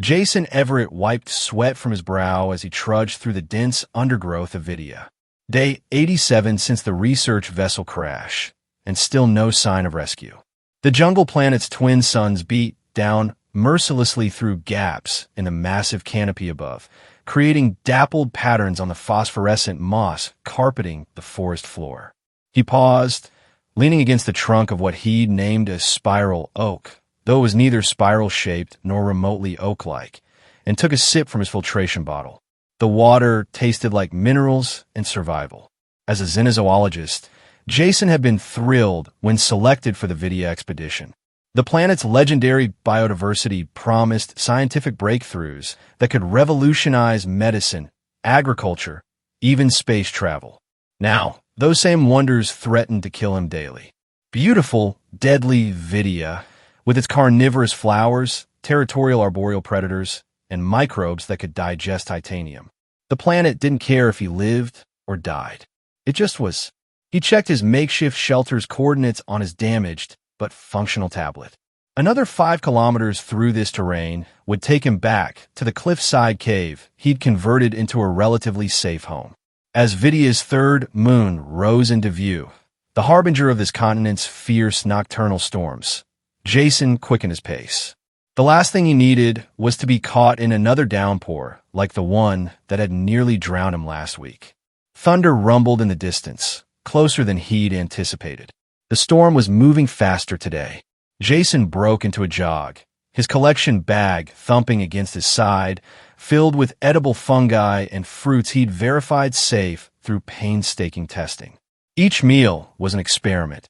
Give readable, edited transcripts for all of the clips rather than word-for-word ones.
Jason Everett wiped sweat from his brow as he trudged through the dense undergrowth of Vidia. Day 87 since the research vessel crash, and still no sign of rescue. The jungle planet's twin suns beat down mercilessly through gaps in the massive canopy above, creating dappled patterns on the phosphorescent moss carpeting the forest floor. He paused, leaning against the trunk of what he'd named a spiral oak, though it was neither spiral-shaped nor remotely oak-like, and took a sip from his filtration bottle. The water tasted like minerals and survival. As a xenozoologist, Jason had been thrilled when selected for the Vidia expedition. The planet's legendary biodiversity promised scientific breakthroughs that could revolutionize medicine, agriculture, even space travel. Now, those same wonders threatened to kill him daily. Beautiful, deadly Vidia, with its carnivorous flowers, territorial arboreal predators, and microbes that could digest titanium. The planet didn't care if he lived or died. It just was. He checked his makeshift shelter's coordinates on his damaged but functional tablet. Another 5 kilometers through this terrain would take him back to the cliffside cave he'd converted into a relatively safe home. As Vidia's third moon rose into view, the harbinger of this continent's fierce nocturnal storms, Jason quickened his pace. The last thing he needed was to be caught in another downpour like the one that had nearly drowned him last week. Thunder rumbled in the distance, closer than he'd anticipated. The storm was moving faster today. Jason broke into a jog, his collection bag thumping against his side, filled with edible fungi and fruits he'd verified safe through painstaking testing. Each meal was an experiment.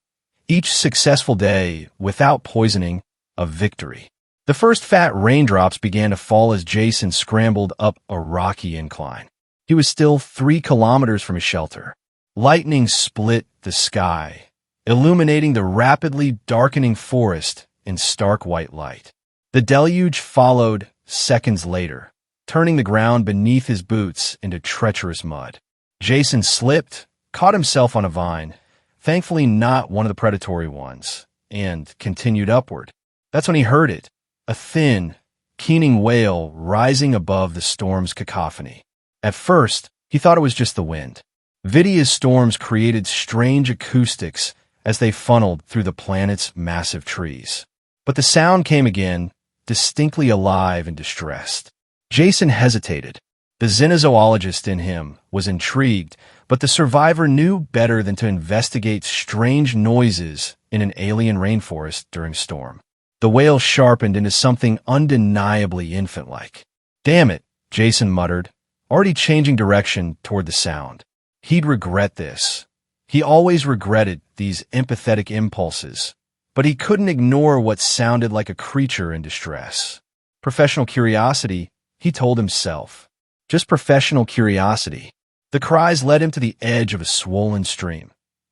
Each successful day, without poisoning, a victory. The first fat raindrops began to fall as Jason scrambled up a rocky incline. He was still 3 kilometers from his shelter. Lightning split the sky, illuminating the rapidly darkening forest in stark white light. The deluge followed seconds later, turning the ground beneath his boots into treacherous mud. Jason slipped, caught himself on a vine, thankfully not one of the predatory ones, and continued upward. That's when he heard it, a thin, keening wail rising above the storm's cacophony. At first, he thought it was just the wind. Vidia's storms created strange acoustics as they funneled through the planet's massive trees. But the sound came again, distinctly alive and distressed. Jason hesitated. The xenozoologist in him was intrigued, but the survivor knew better than to investigate strange noises in an alien rainforest during storm. The wail sharpened into something undeniably infant-like. "Damn it," Jason muttered, already changing direction toward the sound. He'd regret this. He always regretted these empathetic impulses, but he couldn't ignore what sounded like a creature in distress. Professional curiosity, he told himself. Just professional curiosity. The cries led him to the edge of a swollen stream,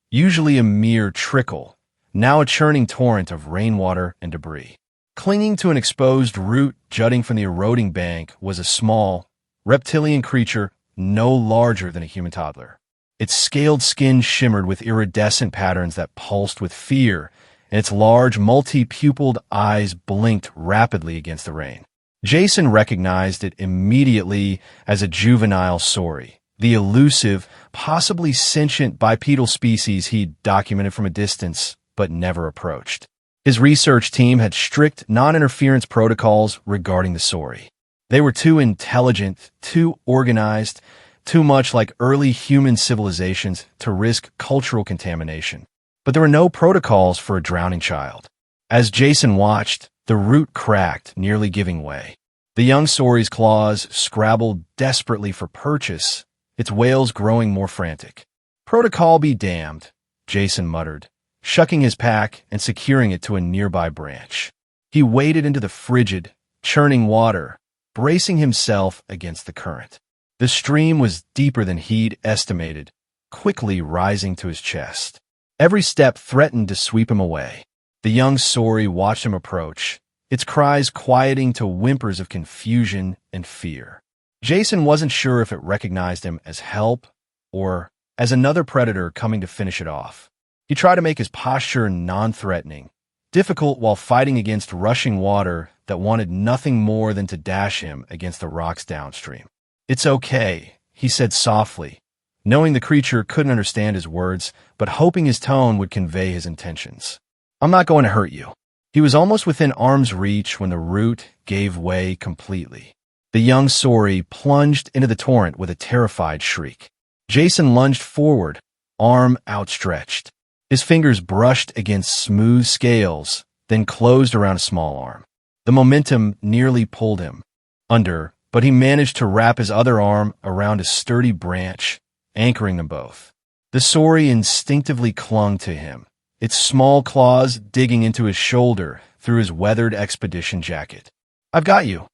usually a mere trickle, now a churning torrent of rainwater and debris. Clinging to an exposed root jutting from the eroding bank was a small, reptilian creature no larger than a human toddler. Its scaled skin shimmered with iridescent patterns that pulsed with fear, and its large, multi-pupiled eyes blinked rapidly against the rain. Jason recognized it immediately as a juvenile sauri, the elusive, possibly sentient bipedal species he'd documented from a distance but never approached. His research team had strict non-interference protocols regarding the sauri. They were too intelligent, too organized, too much like early human civilizations to risk cultural contamination. But there were no protocols for a drowning child. As Jason watched, the root cracked, nearly giving way. The young sauri's claws scrabbled desperately for purchase, its wails growing more frantic. "Protocol be damned," Jason muttered, shucking his pack and securing it to a nearby branch. He waded into the frigid, churning water, bracing himself against the current. The stream was deeper than he'd estimated, quickly rising to his chest. Every step threatened to sweep him away. The young sauri watched him approach, its cries quieting to whimpers of confusion and fear. Jason wasn't sure if it recognized him as help or as another predator coming to finish it off. He tried to make his posture non-threatening, difficult while fighting against rushing water that wanted nothing more than to dash him against the rocks downstream. "It's okay," he said softly, knowing the creature couldn't understand his words, but hoping his tone would convey his intentions. "I'm not going to hurt you." He was almost within arm's reach when the root gave way completely. The young Sori plunged into the torrent with a terrified shriek. Jason lunged forward, arm outstretched. His fingers brushed against smooth scales, then closed around a small arm. The momentum nearly pulled him under, but he managed to wrap his other arm around a sturdy branch, anchoring them both. The Sori instinctively clung to him, its small claws digging into his shoulder through his weathered expedition jacket. "I've got you,"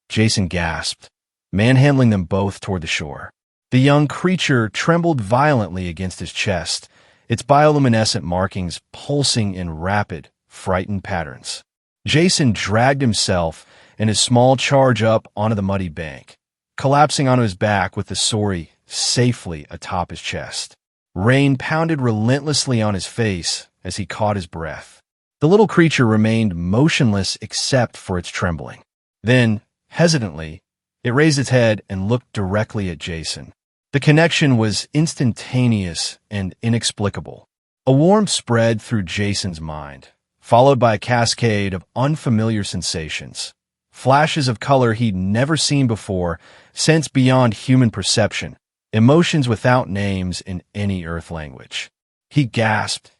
Jason gasped, manhandling them both toward the shore. The young creature trembled violently against his chest, its bioluminescent markings pulsing in rapid, frightened patterns. Jason dragged himself and his small charge up onto the muddy bank, collapsing onto his back with the Sori safely atop his chest. Rain pounded relentlessly on his face as he caught his breath. The little creature remained motionless except for its trembling. Then, hesitantly, it raised its head and looked directly at Jason. The connection was instantaneous and inexplicable. A warmth spread through Jason's mind, followed by a cascade of unfamiliar sensations. Flashes of color he'd never seen before, sense beyond human perception, emotions without names in any Earth language. He gasped,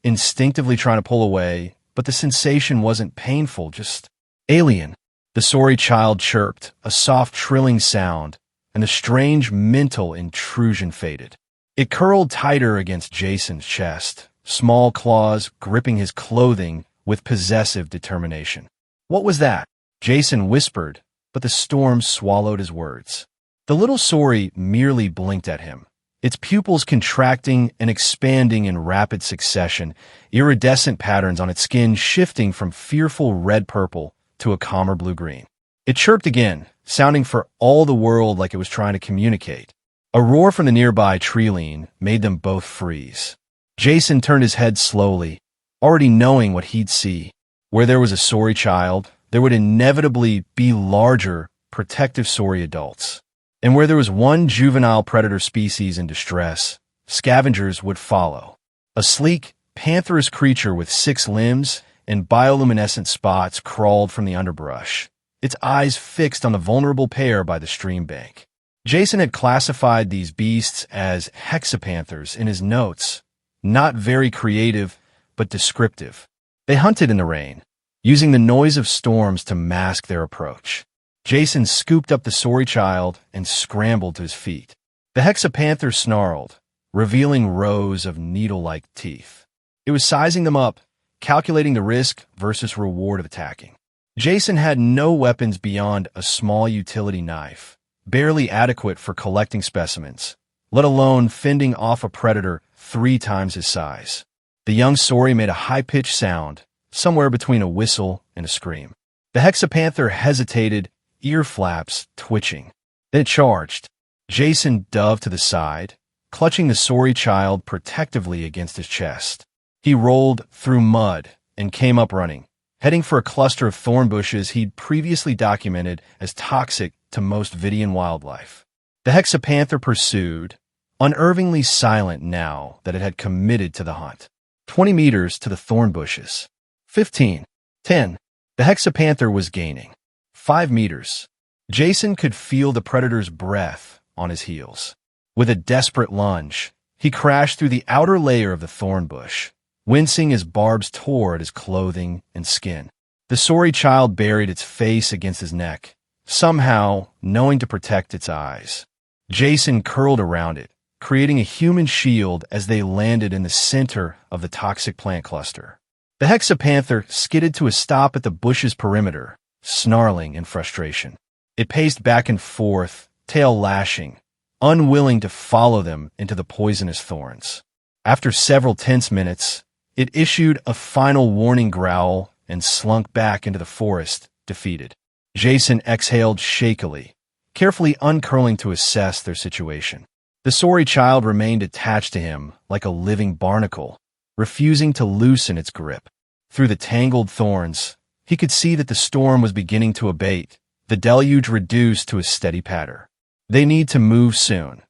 instinctively trying to pull away, but the sensation wasn't painful, just alien. The Sori child chirped, a soft trilling sound, and the strange mental intrusion faded. It curled tighter against Jason's chest, small claws gripping his clothing with possessive determination. "What was that?" Jason whispered, but the storm swallowed his words. The little Sori merely blinked at him, its pupils contracting and expanding in rapid succession, iridescent patterns on its skin shifting from fearful red-purple to a calmer blue-green. It chirped again, sounding for all the world like it was trying to communicate. A roar from the nearby tree-line made them both freeze. Jason turned his head slowly, already knowing what he'd see. Where there was a Sori child, there would inevitably be larger, protective Sori adults. And where there was one juvenile predator species in distress, scavengers would follow. A sleek, pantherous creature with 6 limbs and bioluminescent spots crawled from the underbrush, its eyes fixed on the vulnerable pair by the stream bank. Jason had classified these beasts as hexapanthers in his notes, not very creative, but descriptive. They hunted in the rain, using the noise of storms to mask their approach. Jason scooped up the Sori child and scrambled to his feet. The hexapanther snarled, revealing rows of needle-like teeth. It was sizing them up, calculating the risk versus reward of attacking. Jason had no weapons beyond a small utility knife, barely adequate for collecting specimens, let alone fending off a predator 3 times his size. The young Sori made a high-pitched sound, somewhere between a whistle and a scream. The hexapanther hesitated, ear flaps twitching. Then it charged. Jason dove to the side, clutching the Sori child protectively against his chest. He rolled through mud and came up running, heading for a cluster of thorn bushes he'd previously documented as toxic to most Vidian wildlife. The hexapanther pursued, unnervingly silent now that it had committed to the hunt. 20 meters to the thorn bushes. 15. 10. The hexapanther was gaining. 5 meters. Jason could feel the predator's breath on his heels. With a desperate lunge, he crashed through the outer layer of the thorn bush, wincing as barbs tore at his clothing and skin. The Sori child buried its face against his neck, somehow knowing to protect its eyes. Jason curled around it, creating a human shield as they landed in the center of the toxic plant cluster. The hexapanther skidded to a stop at the bush's perimeter, snarling in frustration. It paced back and forth, tail lashing, unwilling to follow them into the poisonous thorns. After several tense minutes, it issued a final warning growl and slunk back into the forest, defeated. Jason exhaled shakily, carefully uncurling to assess their situation. The Sori child remained attached to him like a living barnacle, refusing to loosen its grip. Through the tangled thorns, He could see that the storm was beginning to abate, the deluge reduced to a steady patter. They need to move soon.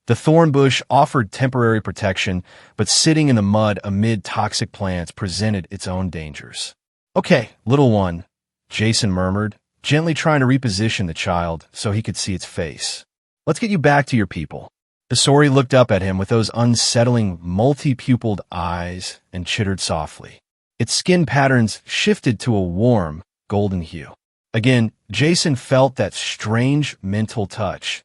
The thorn bush offered temporary protection, but sitting in the mud amid toxic plants presented its own dangers. "Okay, little one," Jason murmured, gently trying to reposition the child so he could see its face. "Let's get you back to your people." The Sauri looked up at him with those unsettling, multi-pupiled eyes and chittered softly. Its skin patterns shifted to a warm, golden hue. Again, Jason felt that strange mental touch.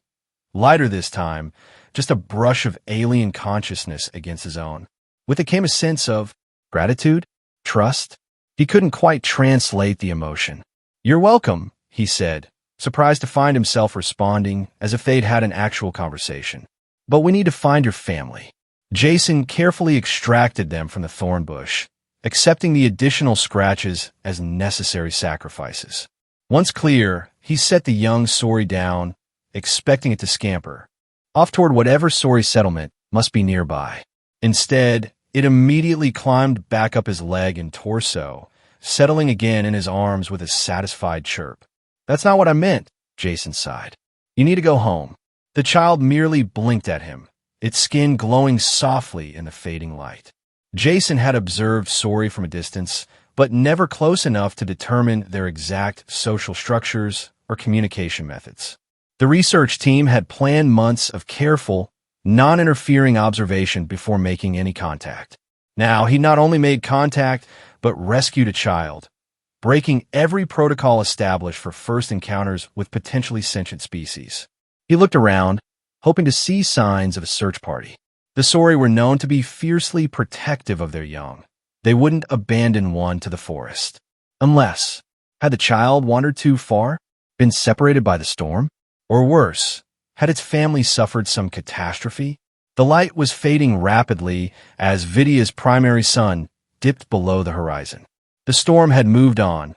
Lighter this time, just a brush of alien consciousness against his own. With it came a sense of gratitude, trust. He couldn't quite translate the emotion. "You're welcome," he said, surprised to find himself responding as if they'd had an actual conversation. "But we need to find your family." Jason carefully extracted them from the thorn bush, accepting the additional scratches as necessary sacrifices. Once clear, he set the young Sauri down, expecting it to scamper off toward whatever Sauri settlement must be nearby. Instead, it immediately climbed back up his leg and torso, settling again in his arms with a satisfied chirp. "That's not what I meant," Jason sighed. "You need to go home." The child merely blinked at him, its skin glowing softly in the fading light. Jason had observed Sauri from a distance, but never close enough to determine their exact social structures or communication methods. The research team had planned months of careful, non-interfering observation before making any contact. Now, he not only made contact, but rescued a child, breaking every protocol established for first encounters with potentially sentient species. He looked around, hoping to see signs of a search party. The Sauri were known to be fiercely protective of their young. They wouldn't abandon one to the forest. Unless, had the child wandered too far, been separated by the storm? Or worse, had its family suffered some catastrophe? The light was fading rapidly as Vidya's primary sun dipped below the horizon. The storm had moved on,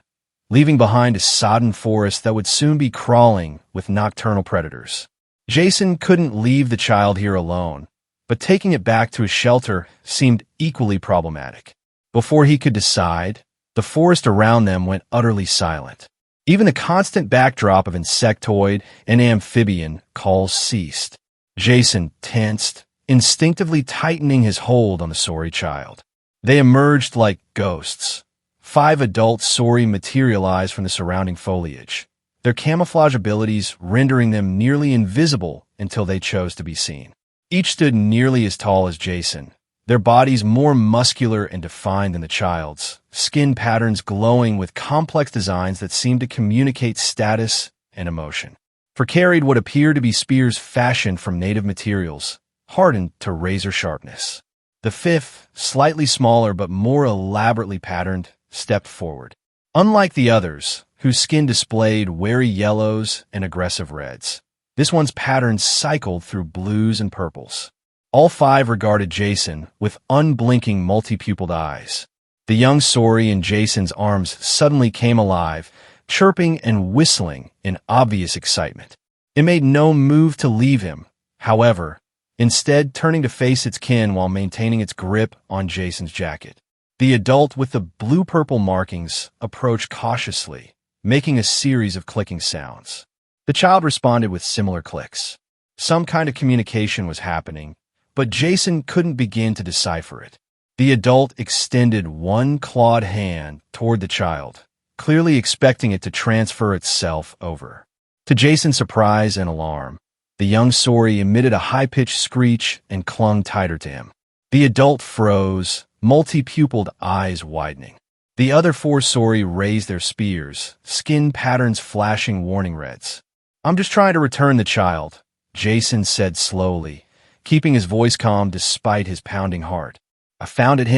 leaving behind a sodden forest that would soon be crawling with nocturnal predators. Jason couldn't leave the child here alone, but taking it back to his shelter seemed equally problematic. Before he could decide, the forest around them went utterly silent. Even the constant backdrop of insectoid and amphibian calls ceased. Jason tensed, instinctively tightening his hold on the Sauri child. They emerged like ghosts. 5 adult Sauri materialized from the surrounding foliage, their camouflage abilities rendering them nearly invisible until they chose to be seen. Each stood nearly as tall as Jason, their bodies more muscular and defined than the child's, skin patterns glowing with complex designs that seemed to communicate status and emotion. For carried what appeared to be spears fashioned from native materials, hardened to razor sharpness. The 5th, slightly smaller but more elaborately patterned, stepped forward. Unlike the others, whose skin displayed wary yellows and aggressive reds, this one's patterns cycled through blues and purples. All 5 regarded Jason with unblinking multi-pupiled eyes. The young Sauri in Jason's arms suddenly came alive, chirping and whistling in obvious excitement. It made no move to leave him, however, instead turning to face its kin while maintaining its grip on Jason's jacket. The adult with the blue-purple markings approached cautiously, making a series of clicking sounds. The child responded with similar clicks. Some kind of communication was happening, but Jason couldn't begin to decipher it. The adult extended one clawed hand toward the child, clearly expecting it to transfer itself over. To Jason's surprise and alarm, the young Sauri emitted a high-pitched screech and clung tighter to him. The adult froze, multi-pupiled eyes widening. The other 4 Sauri raised their spears, skin patterns flashing warning reds. "I'm just trying to return the child," Jason said slowly, keeping his voice calm despite his pounding heart. "I found it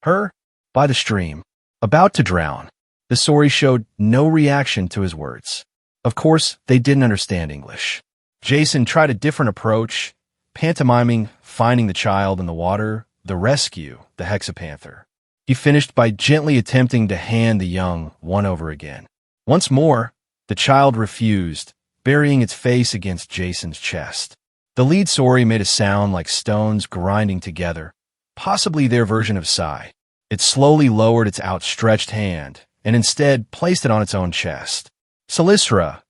her, by the stream, about to drown." The Sauri showed no reaction to his words. Of course, they didn't understand English. Jason tried a different approach, pantomiming finding the child in the water, the rescue, the hexapanther. He finished by gently attempting to hand the young one over again. Once more, the child refused, burying its face against Jason's chest. The lead Sauri made a sound like stones grinding together, possibly their version of sigh. It slowly lowered its outstretched hand, and instead placed it on its own chest. Salisra,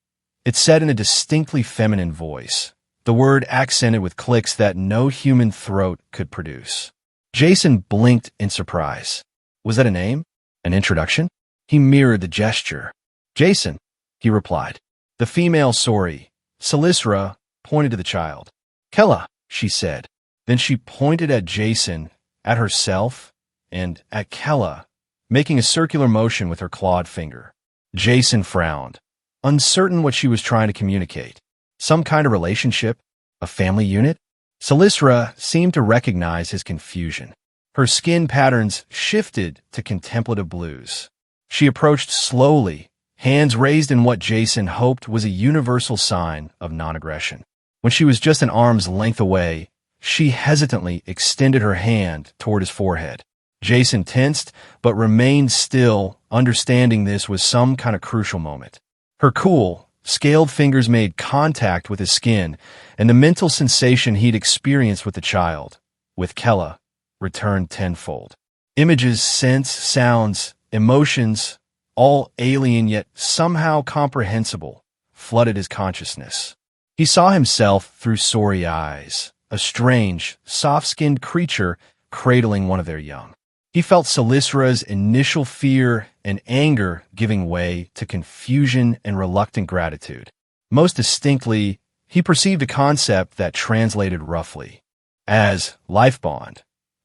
it said in a distinctly feminine voice, the word accented with clicks that no human throat could produce. Jason blinked in surprise. Was that a name? An introduction? He mirrored the gesture. Jason, he replied. The female Sori, Salisra, pointed to the child. Kella, she said. Then she pointed at Jason, at herself, and at Kella, making a circular motion with her clawed finger. Jason frowned, uncertain what she was trying to communicate. Some kind of relationship? A family unit? Salisra seemed to recognize his confusion. Her skin patterns shifted to contemplative blues. She approached slowly, hands raised in what Jason hoped was a universal sign of non-aggression. When she was just an arm's length away, she hesitantly extended her hand toward his forehead. Jason tensed, but remained still, understanding this was some kind of crucial moment. Her cool, scaled fingers made contact with his skin, and the mental sensation he'd experienced with the child, with Kella, returned tenfold. Images, scents, sounds, emotions, all alien yet somehow comprehensible, flooded his consciousness. He saw himself through Sori eyes, a strange, soft-skinned creature cradling one of their young. He felt Salisra's initial fear and anger giving way to confusion and reluctant gratitude. Most distinctly, he perceived a concept that translated roughly as life bond,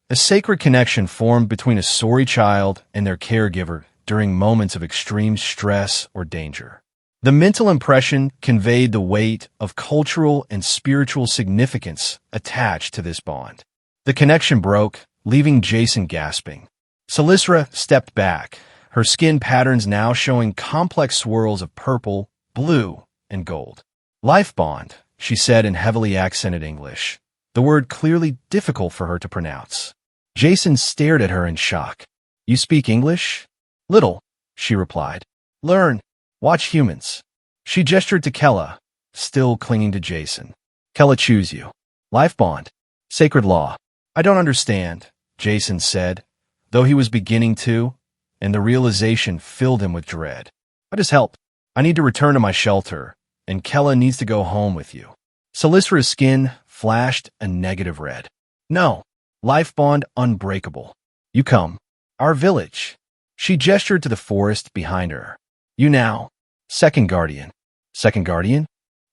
a sacred connection formed between a Sori child and their caregiver during moments of extreme stress or danger. The mental impression conveyed the weight of cultural and spiritual significance attached to this bond. The connection broke, leaving Jason gasping. Salisra stepped back, her skin patterns now showing complex swirls of purple, blue, and gold. Life bond, she said in heavily accented English, the word clearly difficult for her to pronounce. Jason stared at her in shock. You speak English? Little, she replied. Learn. Watch humans. She gestured to Kella, still clinging to Jason. Kella choose you. Life bond. Sacred law. I don't understand, Jason said, though he was beginning to, and the realization filled him with dread. I just help. I need to return to my shelter, and Kella needs to go home with you. Salisra's skin flashed a negative red. No. Life bond unbreakable. You come. Our village. She gestured to the forest behind her. You now. Second guardian. Second guardian?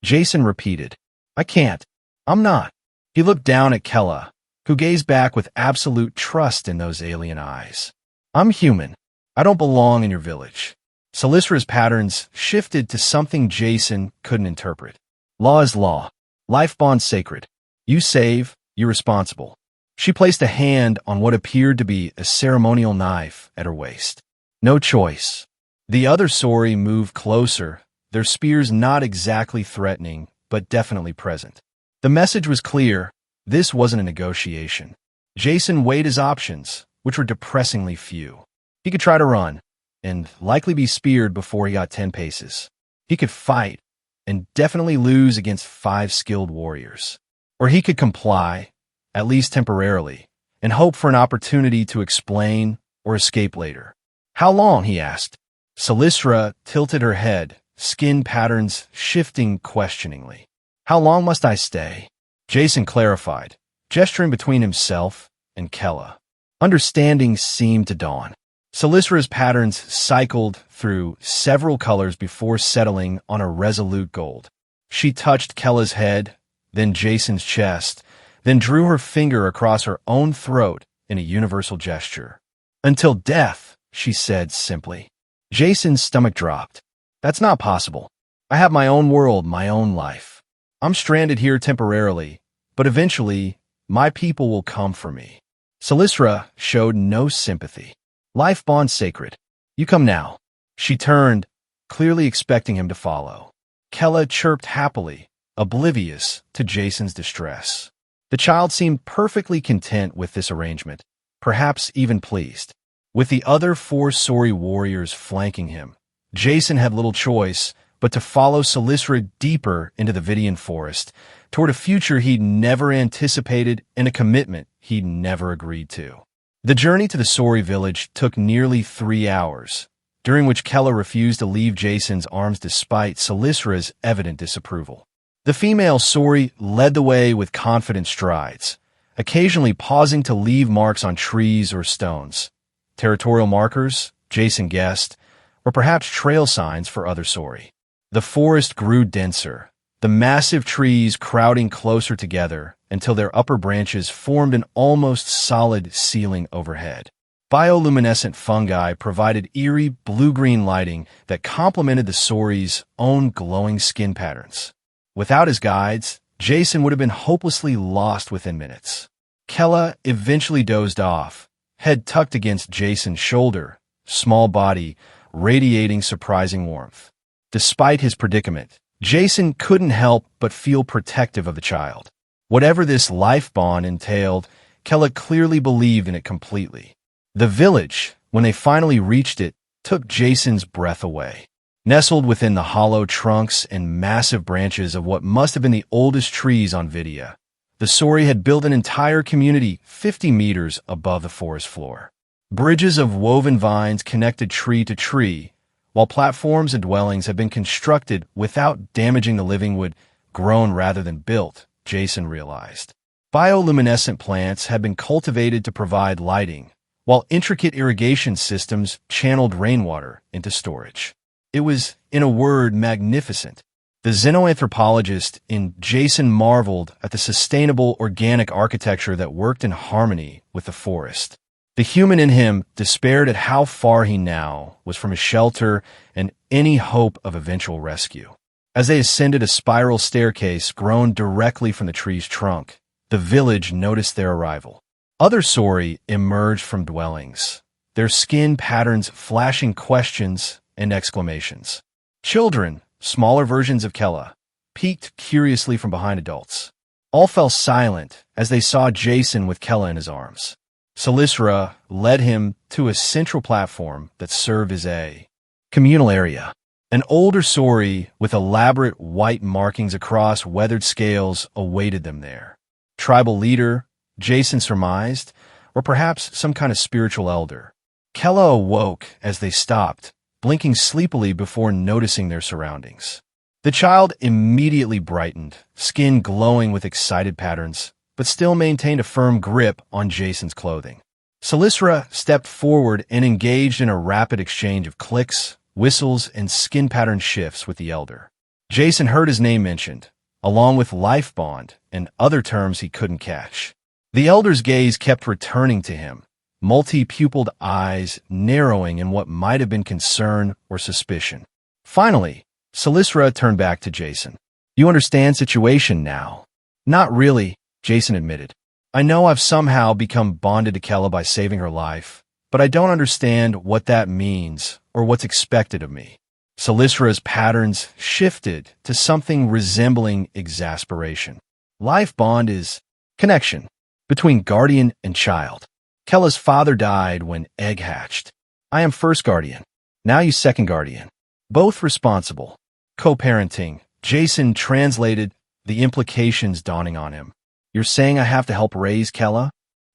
Jason repeated. I can't. I'm not. He looked down at Kella, who gazed back with absolute trust in those alien eyes. I'm human. I don't belong in your village. Salisra's patterns shifted to something Jason couldn't interpret. Law is law. Life bond sacred. You save, you're responsible. She placed a hand on what appeared to be a ceremonial knife at her waist. No choice. The other Sori moved closer, their spears not exactly threatening, but definitely present. The message was clear. This wasn't a negotiation. Jason weighed his options, which were depressingly few. He could try to run, and likely be speared before he got 10 paces. He could fight, and definitely lose against 5 skilled warriors. Or he could comply, at least temporarily, and hope for an opportunity to explain or escape later. How long, he asked. Salisra tilted her head, skin patterns shifting questioningly. How long must I stay? Jason clarified, gesturing between himself and Kella. Understanding seemed to dawn. Salisra's patterns cycled through several colors before settling on a resolute gold. She touched Kella's head, then Jason's chest, then drew her finger across her own throat in a universal gesture. Until death, she said simply. Jason's stomach dropped. That's not possible. I have my own world, my own life. I'm stranded here temporarily, but eventually, my people will come for me. Salisra showed no sympathy. Life bond sacred. You come now. She turned, clearly expecting him to follow. Kella chirped happily, oblivious to Jason's distress. The child seemed perfectly content with this arrangement, perhaps even pleased. With the other 4 Sori warriors flanking him, Jason had little choice but to follow Salisra deeper into the Vidian forest, toward a future he'd never anticipated and a commitment he'd never agreed to. The journey to the Sori village took nearly 3 hours, during which Kella refused to leave Jason's arms despite Salisra's evident disapproval. The female Sori led the way with confident strides, occasionally pausing to leave marks on trees or stones. Territorial markers, Jason guessed, or perhaps trail signs for other Sori. The forest grew denser, the massive trees crowding closer together until their upper branches formed an almost solid ceiling overhead. Bioluminescent fungi provided eerie blue-green lighting that complemented the Sori's own glowing skin patterns. Without his guides, Jason would have been hopelessly lost within minutes. Kella eventually dozed off, head tucked against Jason's shoulder, small body radiating surprising warmth. Despite his predicament, Jason couldn't help but feel protective of the child. Whatever this life bond entailed, Kella clearly believed in it completely. The village, when they finally reached it, took Jason's breath away. Nestled within the hollow trunks and massive branches of what must have been the oldest trees on Vidya, the Sori had built an entire community 50 meters above the forest floor. Bridges of woven vines connected tree to tree, while platforms and dwellings had been constructed without damaging the living wood, grown rather than built, Jason realized. Bioluminescent plants had been cultivated to provide lighting, while intricate irrigation systems channeled rainwater into storage. It was, in a word, magnificent. The xenoanthropologist in Jason marveled at the sustainable organic architecture that worked in harmony with the forest. The human in him despaired at how far he now was from his shelter and any hope of eventual rescue. As they ascended a spiral staircase grown directly from the tree's trunk, the village noticed their arrival. Other Sori emerged from dwellings, their skin patterns flashing questions and exclamations. Children, smaller versions of Kella, peeked curiously from behind adults. All fell silent as they saw Jason with Kella in his arms. Salisra led him to a central platform that served as a communal area. An older Sori with elaborate white markings across weathered scales awaited them there. Tribal leader, Jason surmised, or perhaps some kind of spiritual elder. Kella awoke as they stopped, blinking sleepily before noticing their surroundings. The child immediately brightened, skin glowing with excited patterns, but still maintained a firm grip on Jason's clothing. Salisra stepped forward and engaged in a rapid exchange of clicks, whistles, and skin pattern shifts with the elder. Jason heard his name mentioned, along with life bond and other terms he couldn't catch. The elder's gaze kept returning to him, multi-pupiled eyes narrowing in what might have been concern or suspicion. Finally, Salisra turned back to Jason. "You understand situation now?" "Not really," Jason admitted. "I know I've somehow become bonded to Kella by saving her life, but I don't understand what that means or what's expected of me." Salisra's patterns shifted to something resembling exasperation. Life bond is connection between guardian and child. Kella's father died when egg hatched. I am first guardian. Now you second guardian. Both responsible. Co-parenting. Jason translated, the implications dawning on him. "You're saying I have to help raise Kella?"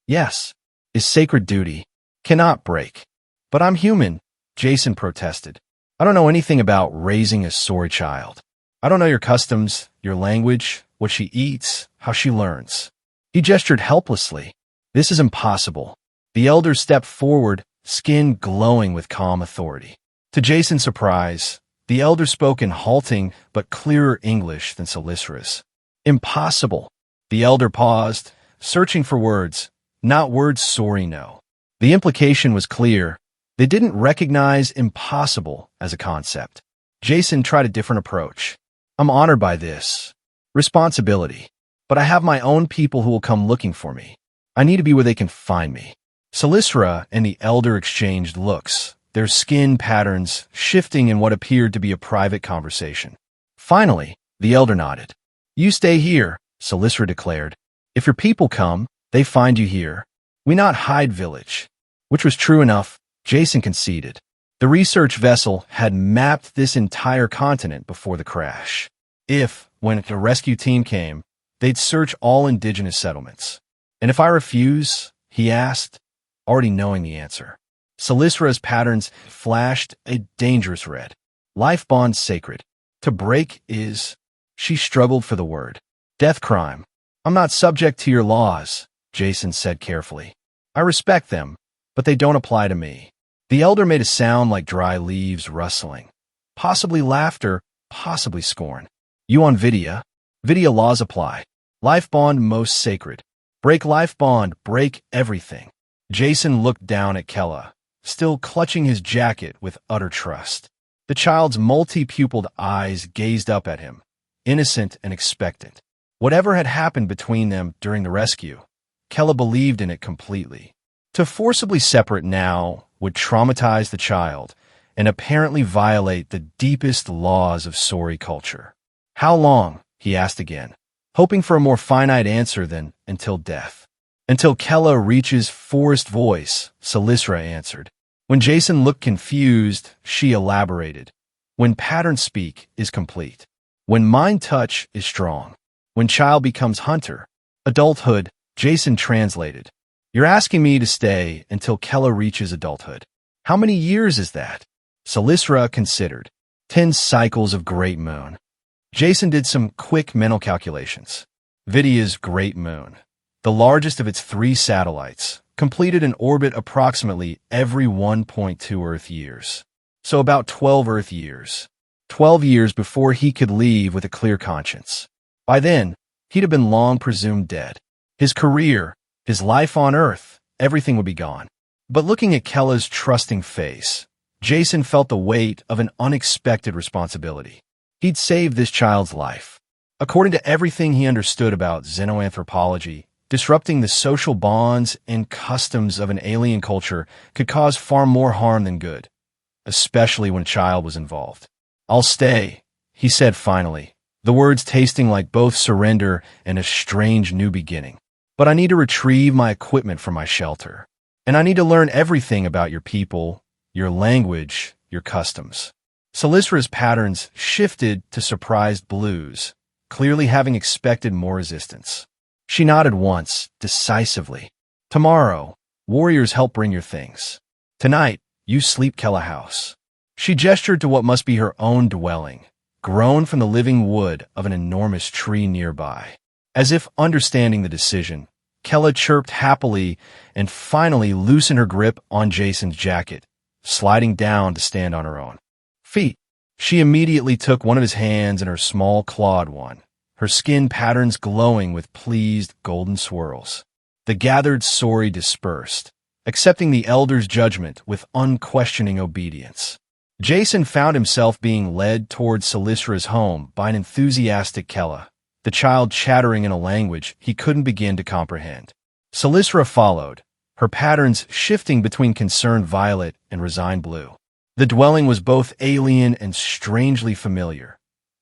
"Yes. Is sacred duty. Cannot break." "But I'm human," Jason protested. "I don't know anything about raising a Sori child. I don't know your customs, your language, what she eats, how she learns." He gestured helplessly. "This is impossible." The elder stepped forward, skin glowing with calm authority. To Jason's surprise, the elder spoke in halting but clearer English than Salisra's. "Impossible." The elder paused, searching for words, not words Sori know. The implication was clear. They didn't recognize impossible as a concept. Jason tried a different approach. "I'm honored by this responsibility, but I have my own people who will come looking for me. I need to be where they can find me." Salisra and the elder exchanged looks, their skin patterns shifting in what appeared to be a private conversation. Finally, the elder nodded. "You stay here," Salisra declared. "If your people come, they find you here. We not hide village." Which was true enough, Jason conceded. The research vessel had mapped this entire continent before the crash. If, when the rescue team came, they'd search all indigenous settlements. "And if I refuse?" he asked, already knowing the answer. Salisra's patterns flashed a dangerous red. Life bond sacred. To break is... She struggled for the word. Death crime. I'm not subject to your laws, Jason said carefully. I respect them, but they don't apply to me. The elder made a sound like dry leaves rustling. Possibly laughter, possibly scorn. You on Vidya? Vidya laws apply. Life bond most sacred. Break life bond, break everything. Jason looked down at Kella, still clutching his jacket with utter trust. The child's multi-pupiled eyes gazed up at him, innocent and expectant. Whatever had happened between them during the rescue, Kella believed in it completely. To forcibly separate now would traumatize the child and apparently violate the deepest laws of Sori culture. How long? He asked again, hoping for a more finite answer than until death. Until Kella reaches forest voice, Salisra answered. When Jason looked confused, she elaborated. When pattern speak is complete. When mind touch is strong. When child becomes hunter. Adulthood, Jason translated. You're asking me to stay until Kella reaches adulthood. How many years is that? Salisra considered. 10 cycles of great moon. Jason did some quick mental calculations. Vidya's great moon, the largest of its 3 satellites, completed an orbit approximately every 1.2 Earth years. So about 12 Earth years. 12 years before he could leave with a clear conscience. By then, he'd have been long presumed dead. His career, his life on Earth, everything would be gone. But looking at Kella's trusting face, Jason felt the weight of an unexpected responsibility. He'd saved this child's life. According to everything he understood about xenoanthropology, disrupting the social bonds and customs of an alien culture could cause far more harm than good, especially when a child was involved. I'll stay, he said finally, the words tasting like both surrender and a strange new beginning. But I need to retrieve my equipment from my shelter. And I need to learn everything about your people, your language, your customs. Salisra's patterns shifted to surprised blues, clearly having expected more resistance. She nodded once, decisively. Tomorrow, warriors help bring your things. Tonight, you sleep Kella house. She gestured to what must be her own dwelling, grown from the living wood of an enormous tree nearby. As if understanding the decision, Kella chirped happily and finally loosened her grip on Jason's jacket, sliding down to stand on her own feet. She immediately took one of his hands in her small clawed one, her skin patterns glowing with pleased golden swirls. The gathered Sori dispersed, accepting the elder's judgment with unquestioning obedience. Jason found himself being led towards Salisra's home by an enthusiastic Kella, the child chattering in a language he couldn't begin to comprehend. Salisra followed, her patterns shifting between concerned violet and resigned blue. The dwelling was both alien and strangely familiar.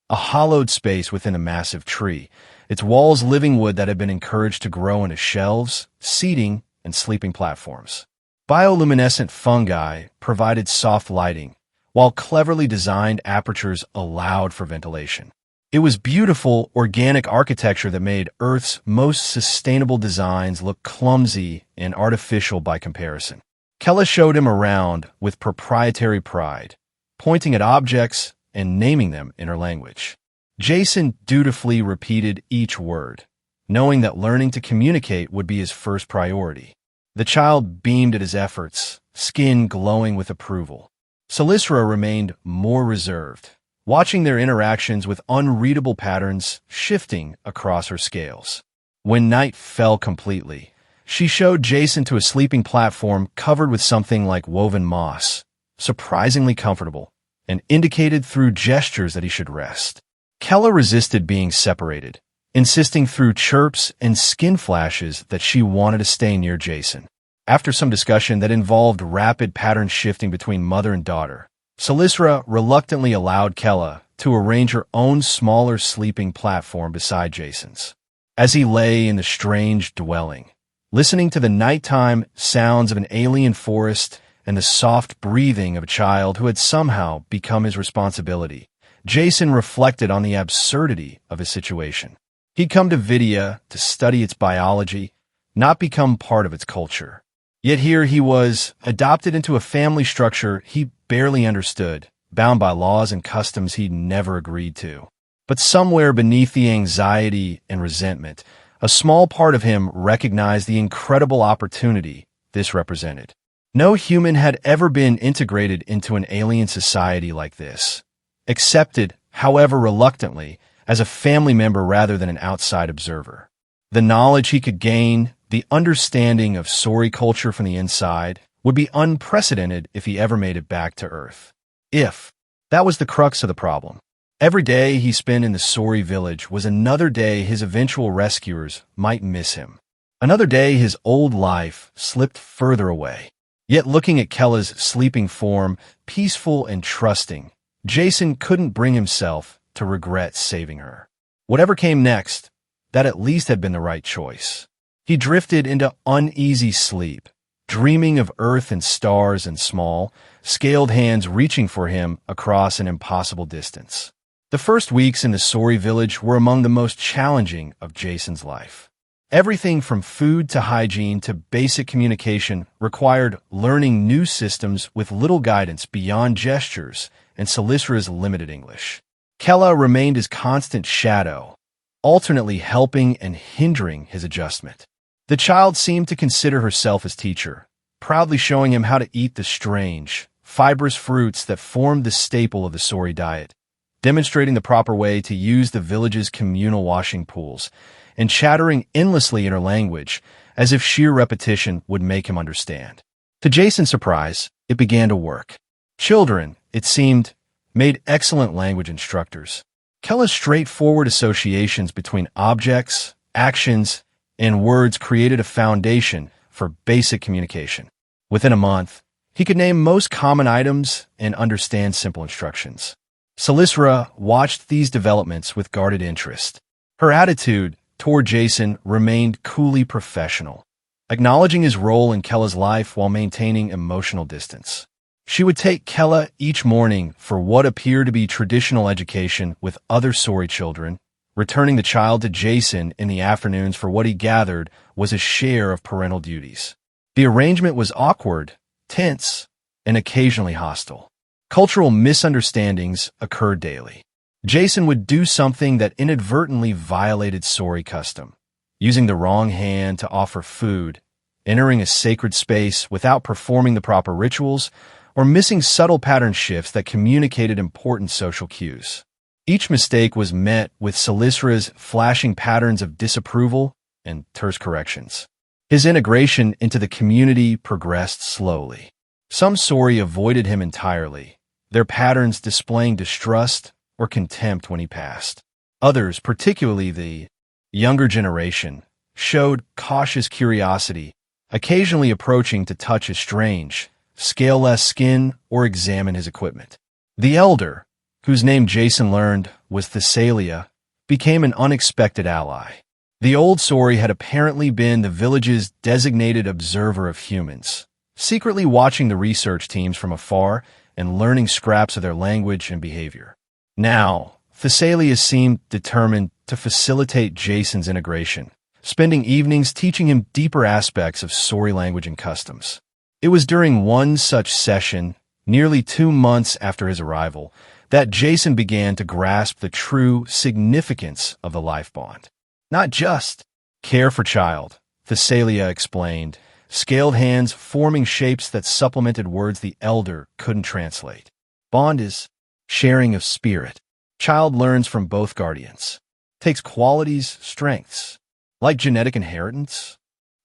A hollowed space within a massive tree, its walls living wood that had been encouraged to grow into shelves, seating, and sleeping platforms. Bioluminescent fungi provided soft lighting, while cleverly designed apertures allowed for ventilation. It was beautiful, organic architecture that made Earth's most sustainable designs look clumsy and artificial by comparison. Kella showed him around with proprietary pride, pointing at objects and naming them in her language. Jason dutifully repeated each word, knowing that learning to communicate would be his first priority. The child beamed at his efforts, skin glowing with approval. Salisra remained more reserved, watching their interactions with unreadable patterns shifting across her scales. When night fell completely, she showed Jason to a sleeping platform covered with something like woven moss, surprisingly comfortable, and indicated through gestures that he should rest. Kella resisted being separated, insisting through chirps and skin flashes that she wanted to stay near Jason. After some discussion that involved rapid pattern shifting between mother and daughter, Salisra reluctantly allowed Kella to arrange her own smaller sleeping platform beside Jason's. As he lay in the strange dwelling, listening to the nighttime sounds of an alien forest and the soft breathing of a child who had somehow become his responsibility, Jason reflected on the absurdity of his situation. He'd come to Vidya to study its biology, not become part of its culture. Yet here he was, adopted into a family structure he barely understood, bound by laws and customs he'd never agreed to. But somewhere beneath the anxiety and resentment, a small part of him recognized the incredible opportunity this represented. No human had ever been integrated into an alien society like this, accepted, however reluctantly, as a family member rather than an outside observer. The knowledge he could gain, the understanding of Sori culture from the inside, would be unprecedented if he ever made it back to Earth. If. That was the crux of the problem. Every day he spent in the Sori village was another day his eventual rescuers might miss him. Another day his old life slipped further away. Yet looking at Kella's sleeping form, peaceful and trusting, Jason couldn't bring himself to regret saving her. Whatever came next, that at least had been the right choice. He drifted into uneasy sleep, dreaming of Earth and stars and small, scaled hands reaching for him across an impossible distance. The first weeks in the Sori village were among the most challenging of Jason's life. Everything from food to hygiene to basic communication required learning new systems with little guidance beyond gestures and Salisra's limited English. Kella remained his constant shadow, alternately helping and hindering his adjustment. The child seemed to consider herself his teacher, proudly showing him how to eat the strange, fibrous fruits that formed the staple of the Sori diet, demonstrating the proper way to use the village's communal washing pools, and chattering endlessly in her language, as if sheer repetition would make him understand. To Jason's surprise, it began to work. Children, it seemed, made excellent language instructors. Kella's straightforward associations between objects, actions, and words created a foundation for basic communication. Within a month, he could name most common items and understand simple instructions. Salisra watched these developments with guarded interest. Her attitude toward Jason remained coolly professional, acknowledging his role in Kella's life while maintaining emotional distance. She would take Kella each morning for what appeared to be traditional education with other Sori children, returning the child to Jason in the afternoons for what he gathered was his share of parental duties. The arrangement was awkward, tense, and occasionally hostile. Cultural misunderstandings occurred daily. Jason would do something that inadvertently violated Sori custom, using the wrong hand to offer food, entering a sacred space without performing the proper rituals, or missing subtle pattern shifts that communicated important social cues. Each mistake was met with Salisra's flashing patterns of disapproval and terse corrections. His integration into the community progressed slowly. Some Sori avoided him entirely, their patterns displaying distrust or contempt when he passed. Others, particularly the younger generation, showed cautious curiosity, occasionally approaching to touch his strange, scale-less skin or examine his equipment. The elder, whose name Jason learned was Thessalia, became an unexpected ally. The old Sori had apparently been the village's designated observer of humans, secretly watching the research teams from afar and learning scraps of their language and behavior. Now, Thessalia seemed determined to facilitate Jason's integration, spending evenings teaching him deeper aspects of Sori language and customs. It was during one such session, nearly 2 months after his arrival, that Jason began to grasp the true significance of the life bond. Not just care for child, Thessalia explained, scaled hands forming shapes that supplemented words the elder couldn't translate. Bond is sharing of spirit. Child learns from both guardians. Takes qualities, strengths. Like genetic inheritance?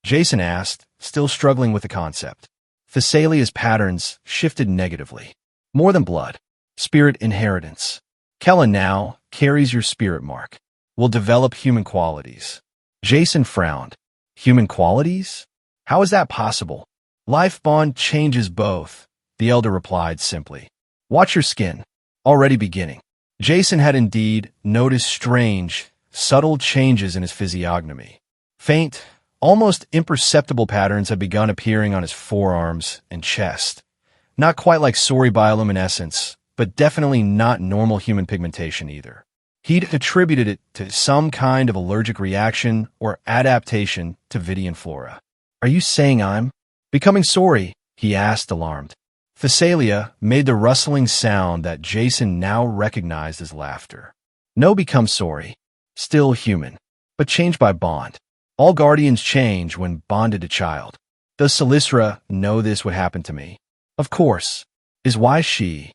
Jason asked, still struggling with the concept. Thessalia's patterns shifted negatively. More than blood. Spirit inheritance. Kella now carries your spirit mark. Will develop human qualities. Jason frowned. Human qualities? How is that possible? Life bond changes both, the elder replied simply. Watch your skin. Already beginning. Jason had indeed noticed strange, subtle changes in his physiognomy. Faint, almost imperceptible patterns had begun appearing on his forearms and chest. Not quite like Sori bioluminescence, but definitely not normal human pigmentation either. He'd attributed it to some kind of allergic reaction or adaptation to Vidian flora. Are you saying I'm Becoming sorry, he asked, alarmed. Thessalia made the rustling sound that Jason now recognized as laughter. No, become sorry. Still human, but changed by bond. All guardians change when bonded to child. Does Silistra know this would happen to me? Of course. Is why she.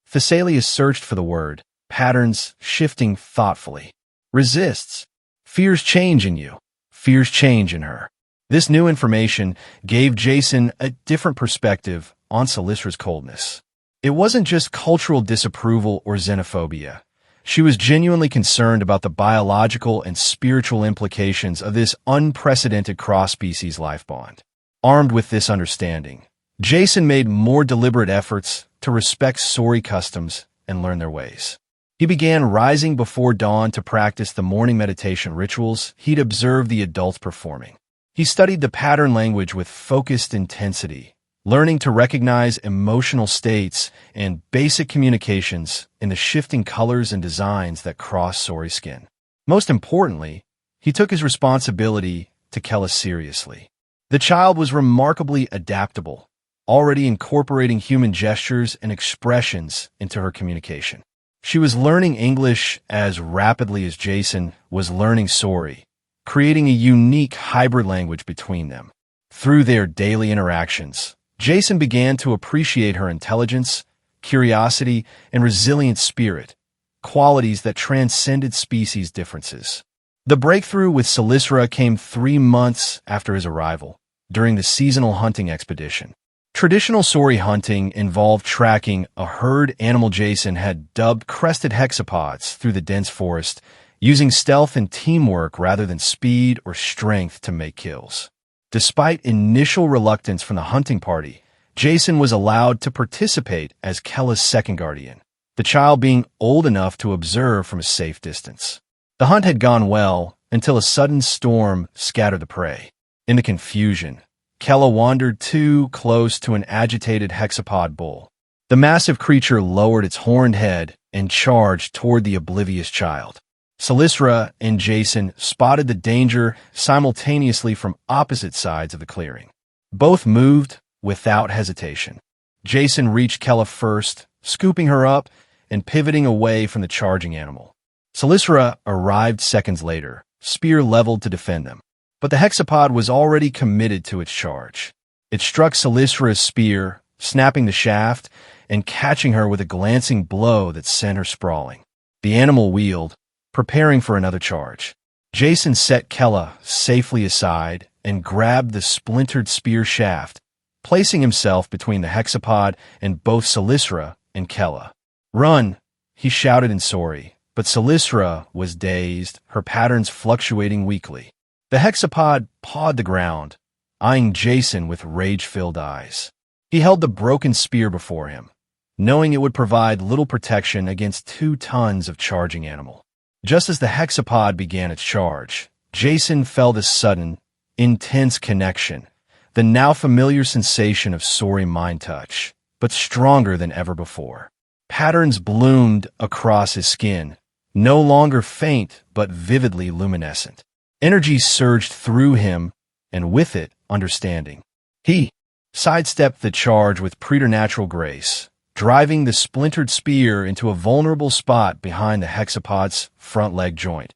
Thessalia searched for the word, patterns shifting thoughtfully. Resists. Fears change in you. Fears change in her. This new information gave Jason a different perspective on Silistra's coldness. It wasn't just cultural disapproval or xenophobia. She was genuinely concerned about the biological and spiritual implications of this unprecedented cross-species life bond. Armed with this understanding, Jason made more deliberate efforts to respect Sori customs and learn their ways. He began rising before dawn to practice the morning meditation rituals he'd observed the adults performing. He studied the pattern language with focused intensity, learning to recognize emotional states and basic communications in the shifting colors and designs that cross Sori's skin. Most importantly, he took his responsibility to Kella seriously. The child was remarkably adaptable, already incorporating human gestures and expressions into her communication. She was learning English as rapidly as Jason was learning Sori, creating a unique hybrid language between them. Through their daily interactions, Jason began to appreciate her intelligence, curiosity, and resilient spirit, qualities that transcended species differences. The breakthrough with Silistra came 3 months after his arrival, during the seasonal hunting expedition. Traditional Sori hunting involved tracking a herd animal Jason had dubbed crested hexapods through the dense forest, using stealth and teamwork rather than speed or strength to make kills. Despite initial reluctance from the hunting party, Jason was allowed to participate as Kella's second guardian, the child being old enough to observe from a safe distance. The hunt had gone well until a sudden storm scattered the prey. In the confusion, Kella wandered too close to an agitated hexapod bull. The massive creature lowered its horned head and charged toward the oblivious child. Silistra and Jason spotted the danger simultaneously from opposite sides of the clearing. Both moved without hesitation. Jason reached Kella first, scooping her up and pivoting away from the charging animal. Silistra arrived seconds later, spear leveled to defend them. But the hexapod was already committed to its charge. It struck Silistra's spear, snapping the shaft and catching her with a glancing blow that sent her sprawling. The animal wheeled, preparing for another charge. Jason set Kella safely aside and grabbed the splintered spear shaft, placing himself between the hexapod and both Silistra and Kella. "Run!" he shouted in Sori, but Silistra was dazed, her patterns fluctuating weakly. The hexapod pawed the ground, eyeing Jason with rage-filled eyes. He held the broken spear before him, knowing it would provide little protection against 2 tons of charging animal. Just as the hexapod began its charge, Jason felt a sudden, intense connection, the now familiar sensation of Sori mind touch, but stronger than ever before. Patterns bloomed across his skin, no longer faint but vividly luminescent. Energy surged through him, and with it, understanding. He sidestepped the charge with preternatural grace, driving the splintered spear into a vulnerable spot behind the hexapod's front leg joint.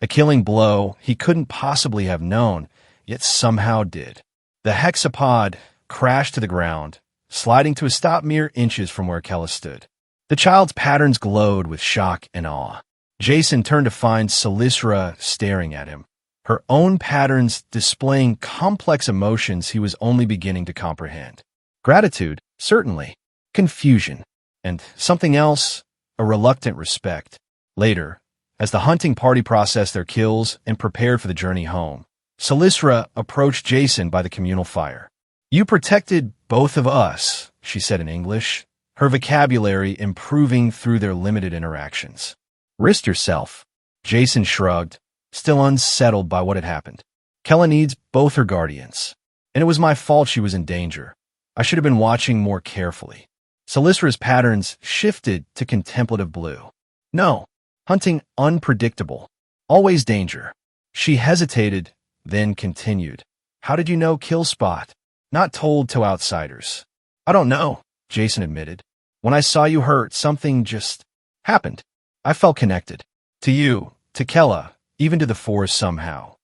A killing blow he couldn't possibly have known, yet somehow did. The hexapod crashed to the ground, sliding to a stop mere inches from where Kella stood. The child's patterns glowed with shock and awe. Jason turned to find Silistra staring at him, her own patterns displaying complex emotions he was only beginning to comprehend. Gratitude, certainly. Confusion. And something else, a reluctant respect. Later, as the hunting party processed their kills and prepared for the journey home, Silistra approached Jason by the communal fire. "You protected both of us," she said in English, her vocabulary improving through their limited interactions. "Risk yourself." Jason shrugged, still unsettled by what had happened. "Kella needs both her guardians, and it was my fault she was in danger. I should have been watching more carefully." Silistra's patterns shifted to contemplative blue. "No, hunting unpredictable. Always danger." She hesitated, then continued. "How did you know kill spot?" not told to outsiders. I don't know, Jason admitted. When I saw you hurt, something just happened. I felt connected. To you, to Kella, even to the forest somehow.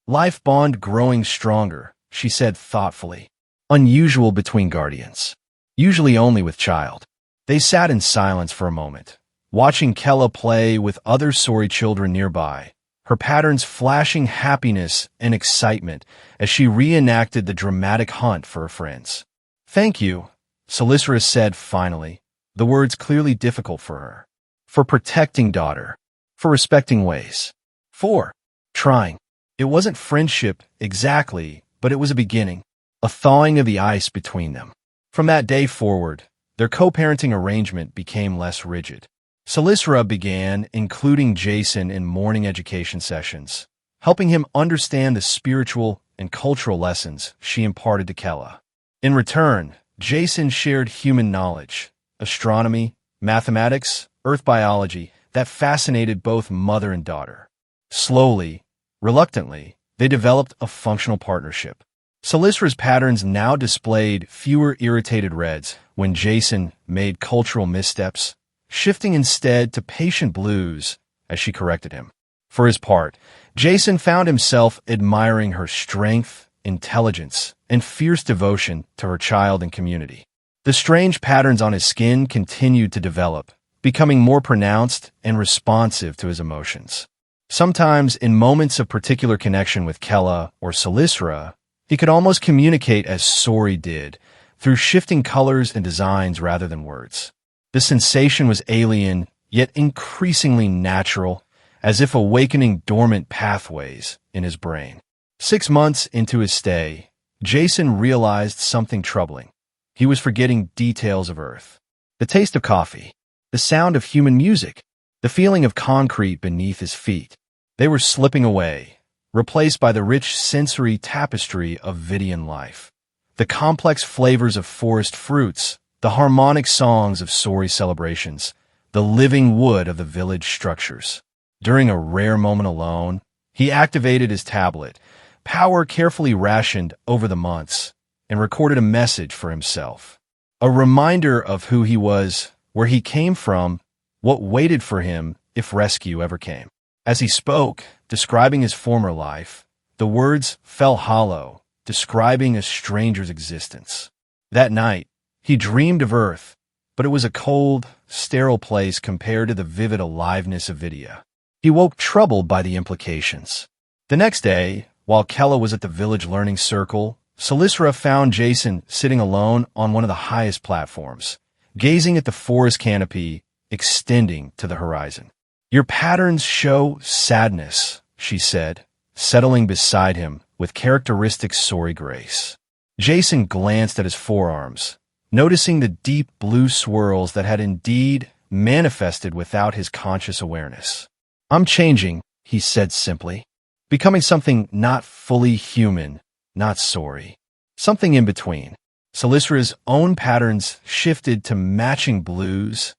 Life bond growing stronger, she said thoughtfully. Unusual between guardians. Usually only with child. They sat in silence for a moment, watching Kella play with other sorry children nearby, her patterns flashing happiness and excitement as she reenacted the dramatic hunt for her friends. Thank you, Salicera said finally, the words clearly difficult for her. For protecting daughter. For respecting ways. For trying. It wasn't friendship exactly, but it was a beginning, a thawing of the ice between them. From that day forward, their co-parenting arrangement became less rigid. Salicera began including Jason in morning education sessions, helping him understand the spiritual and cultural lessons she imparted to Kella. In return, Jason shared human knowledge, astronomy, mathematics, earth biology that fascinated both mother and daughter. Slowly, reluctantly, they developed a functional partnership. Salicera's patterns now displayed fewer irritated reds when Jason made cultural missteps, shifting instead to patient blues as she corrected him. For his part, Jason found himself admiring her strength, intelligence, and fierce devotion to her child and community. The strange patterns on his skin continued to develop, becoming more pronounced and responsive to his emotions. Sometimes, in moments of particular connection with Kella or Salicera, he could almost communicate as Sori did, through shifting colors and designs rather than words. The sensation was alien, yet increasingly natural, as if awakening dormant pathways in his brain. 6 months into his stay, Jason realized something troubling. He was forgetting details of Earth. The taste of coffee, the sound of human music, the feeling of concrete beneath his feet. They were slipping away, replaced by the rich sensory tapestry of Vidian life. The complex flavors of forest fruits, the harmonic songs of Sori celebrations, the living wood of the village structures. During a rare moment alone, he activated his tablet, power carefully rationed over the months, and recorded a message for himself. A reminder of who he was, where he came from, what waited for him if rescue ever came. As he spoke, describing his former life, the words fell hollow, describing a stranger's existence. That night, he dreamed of Earth, but it was a cold, sterile place compared to the vivid aliveness of Vidia. He woke troubled by the implications. The next day, while Kella was at the village learning circle, Salicera found Jason sitting alone on one of the highest platforms, gazing at the forest canopy extending to the horizon. Your patterns show sadness, she said, settling beside him with characteristic Sori grace. Jason glanced at his forearms, noticing the deep blue swirls that had indeed manifested without his conscious awareness. I'm changing, he said simply, becoming something not fully human, not Sori. Something in between. Salicera's own patterns shifted to matching blues.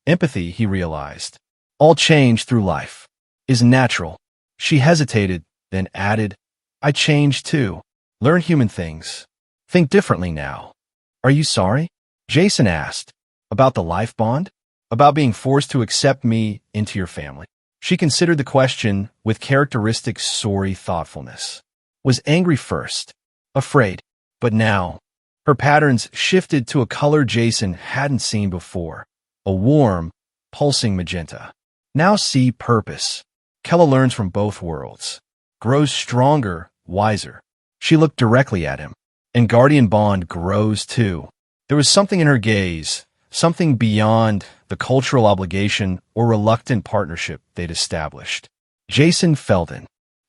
Empathy, he realized. All change through life is natural. She hesitated, then added, I change too. Learn human things. Think differently now. Are you sorry? Jason asked. About the life bond? About being forced to accept me into your family? She considered the question with characteristic Sori thoughtfulness. Was angry first, afraid, but now, her patterns shifted to a color Jason hadn't seen before, a warm, pulsing magenta. Now see purpose. Kella learns from both worlds, grows stronger, wiser. She looked directly at him, and Guardian Bond grows too. There was something in her gaze, something beyond the cultural obligation or reluctant partnership they'd established. Jason felt it.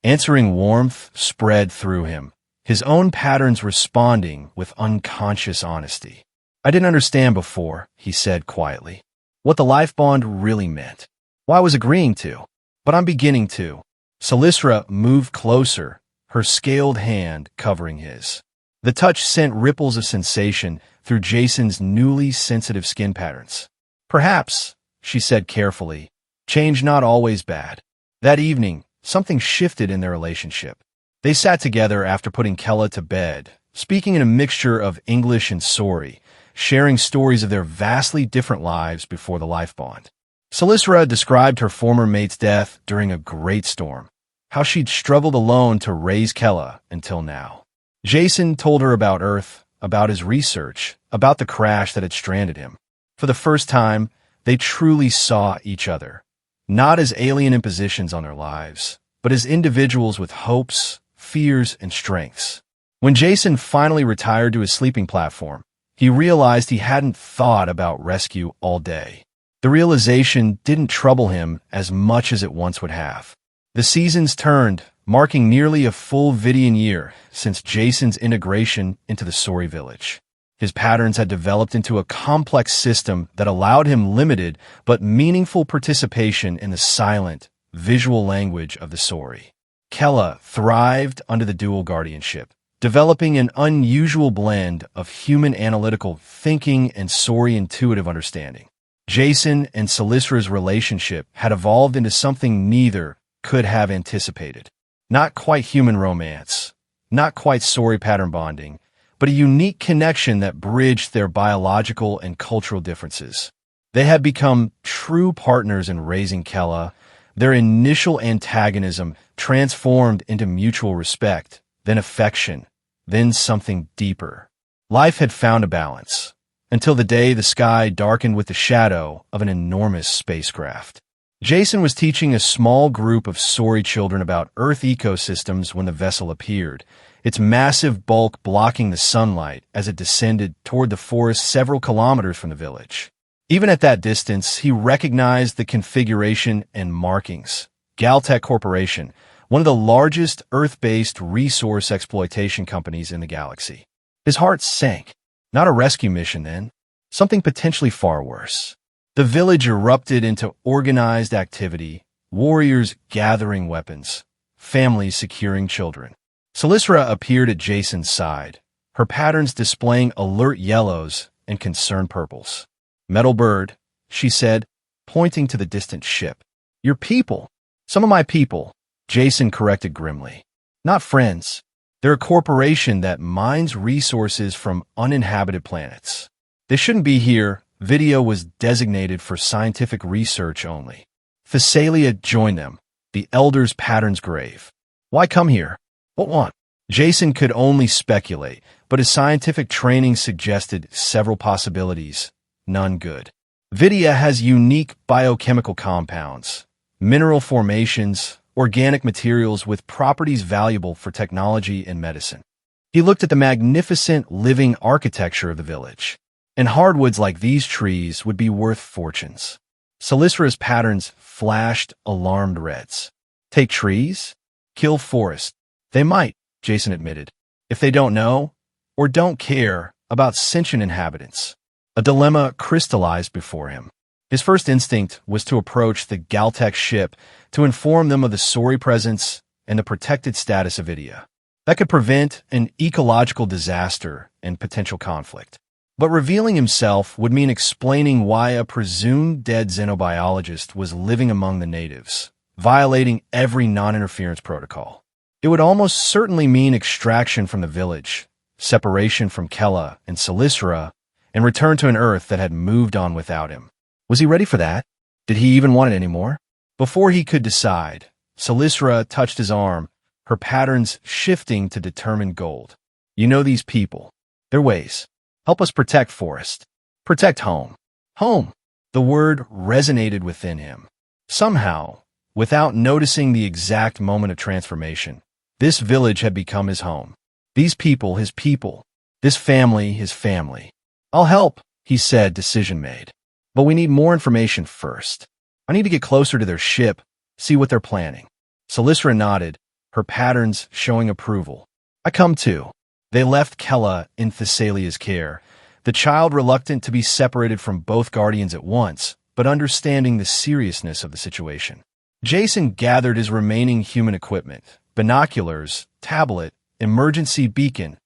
Answering warmth spread through him, his own patterns responding with unconscious honesty. I didn't understand before, he said quietly, what the life bond really meant. Why I was agreeing to, but I'm beginning to. Salicera moved closer, her scaled hand covering his. The touch sent ripples of sensation through Jason's newly sensitive skin patterns. Perhaps, she said carefully, change not always bad. That evening, something shifted in their relationship. They sat together after putting Kella to bed, speaking in a mixture of English and Sori, sharing stories of their vastly different lives before the life bond. Silisra described her former mate's death during a great storm, how she'd struggled alone to raise Kella until now. Jason told her about Earth, about his research, about the crash that had stranded him. For the first time, they truly saw each other, not as alien impositions on their lives, but as individuals with hopes, fears, and strengths. When Jason finally retired to his sleeping platform, he realized he hadn't thought about rescue all day. The realization didn't trouble him as much as it once would have. The seasons turned, marking nearly a full Vidian year since Jason's integration into the Sori village. His patterns had developed into a complex system that allowed him limited but meaningful participation in the silent, visual language of the Sori. Kella thrived under the dual guardianship, developing an unusual blend of human analytical thinking and Sori intuitive understanding. Jason and Silisra's relationship had evolved into something neither could have anticipated. Not quite human romance, not quite Sori pattern bonding, but a unique connection that bridged their biological and cultural differences. They had become true partners in raising Kella, their initial antagonism transformed into mutual respect, then affection, then something deeper. Life had found a balance, until the day the sky darkened with the shadow of an enormous spacecraft. Jason was teaching a small group of Sori children about Earth ecosystems when the vessel appeared, its massive bulk blocking the sunlight as it descended toward the forest several kilometers from the village. Even at that distance, he recognized the configuration and markings. Galtech Corporation, one of the largest Earth-based resource exploitation companies in the galaxy. His heart sank. Not a rescue mission, then. Something potentially far worse. The village erupted into organized activity, warriors gathering weapons, families securing children. Silisra appeared at Jason's side, her patterns displaying alert yellows and concerned purples. "Metal bird," she said, pointing to the distant ship. "Your people. Some of my people," Jason corrected grimly. "Not friends. They're a corporation that mines resources from uninhabited planets. They shouldn't be here." Video was designated for scientific research only. Thessalia joined them, the Elder's Pattern's grave. Why come here? What want? Jason could only speculate, but his scientific training suggested several possibilities, none good. Vidia has unique biochemical compounds, mineral formations, organic materials with properties valuable for technology and medicine. He looked at the magnificent living architecture of the village. And hardwoods like these trees would be worth fortunes. Silisra's patterns flashed alarmed reds. Take trees? Kill forest. They might, Jason admitted, if they don't know or don't care about sentient inhabitants. A dilemma crystallized before him. His first instinct was to approach the Galtech ship to inform them of the Sori presence and the protected status of Vidia. That could prevent an ecological disaster and potential conflict. But revealing himself would mean explaining why a presumed dead xenobiologist was living among the natives, violating every non-interference protocol. It would almost certainly mean extraction from the village, separation from Kella and Silisra, and return to an Earth that had moved on without him. Was he ready for that? Did he even want it anymore? Before he could decide, Silisra touched his arm, her patterns shifting to determined gold. "You know these people, their ways. Help us protect forest. Protect home." Home. The word resonated within him. Somehow, without noticing the exact moment of transformation, this village had become his home. These people, his people. This family, his family. "I'll help," he said, decision made. "But we need more information first. I need to get closer to their ship, see what they're planning." Silisra nodded, her patterns showing approval. "I come too." They left Kella in Thessalia's care, the child reluctant to be separated from both guardians at once, but understanding the seriousness of the situation. Jason gathered his remaining human equipment, binoculars, tablet, emergency beacon,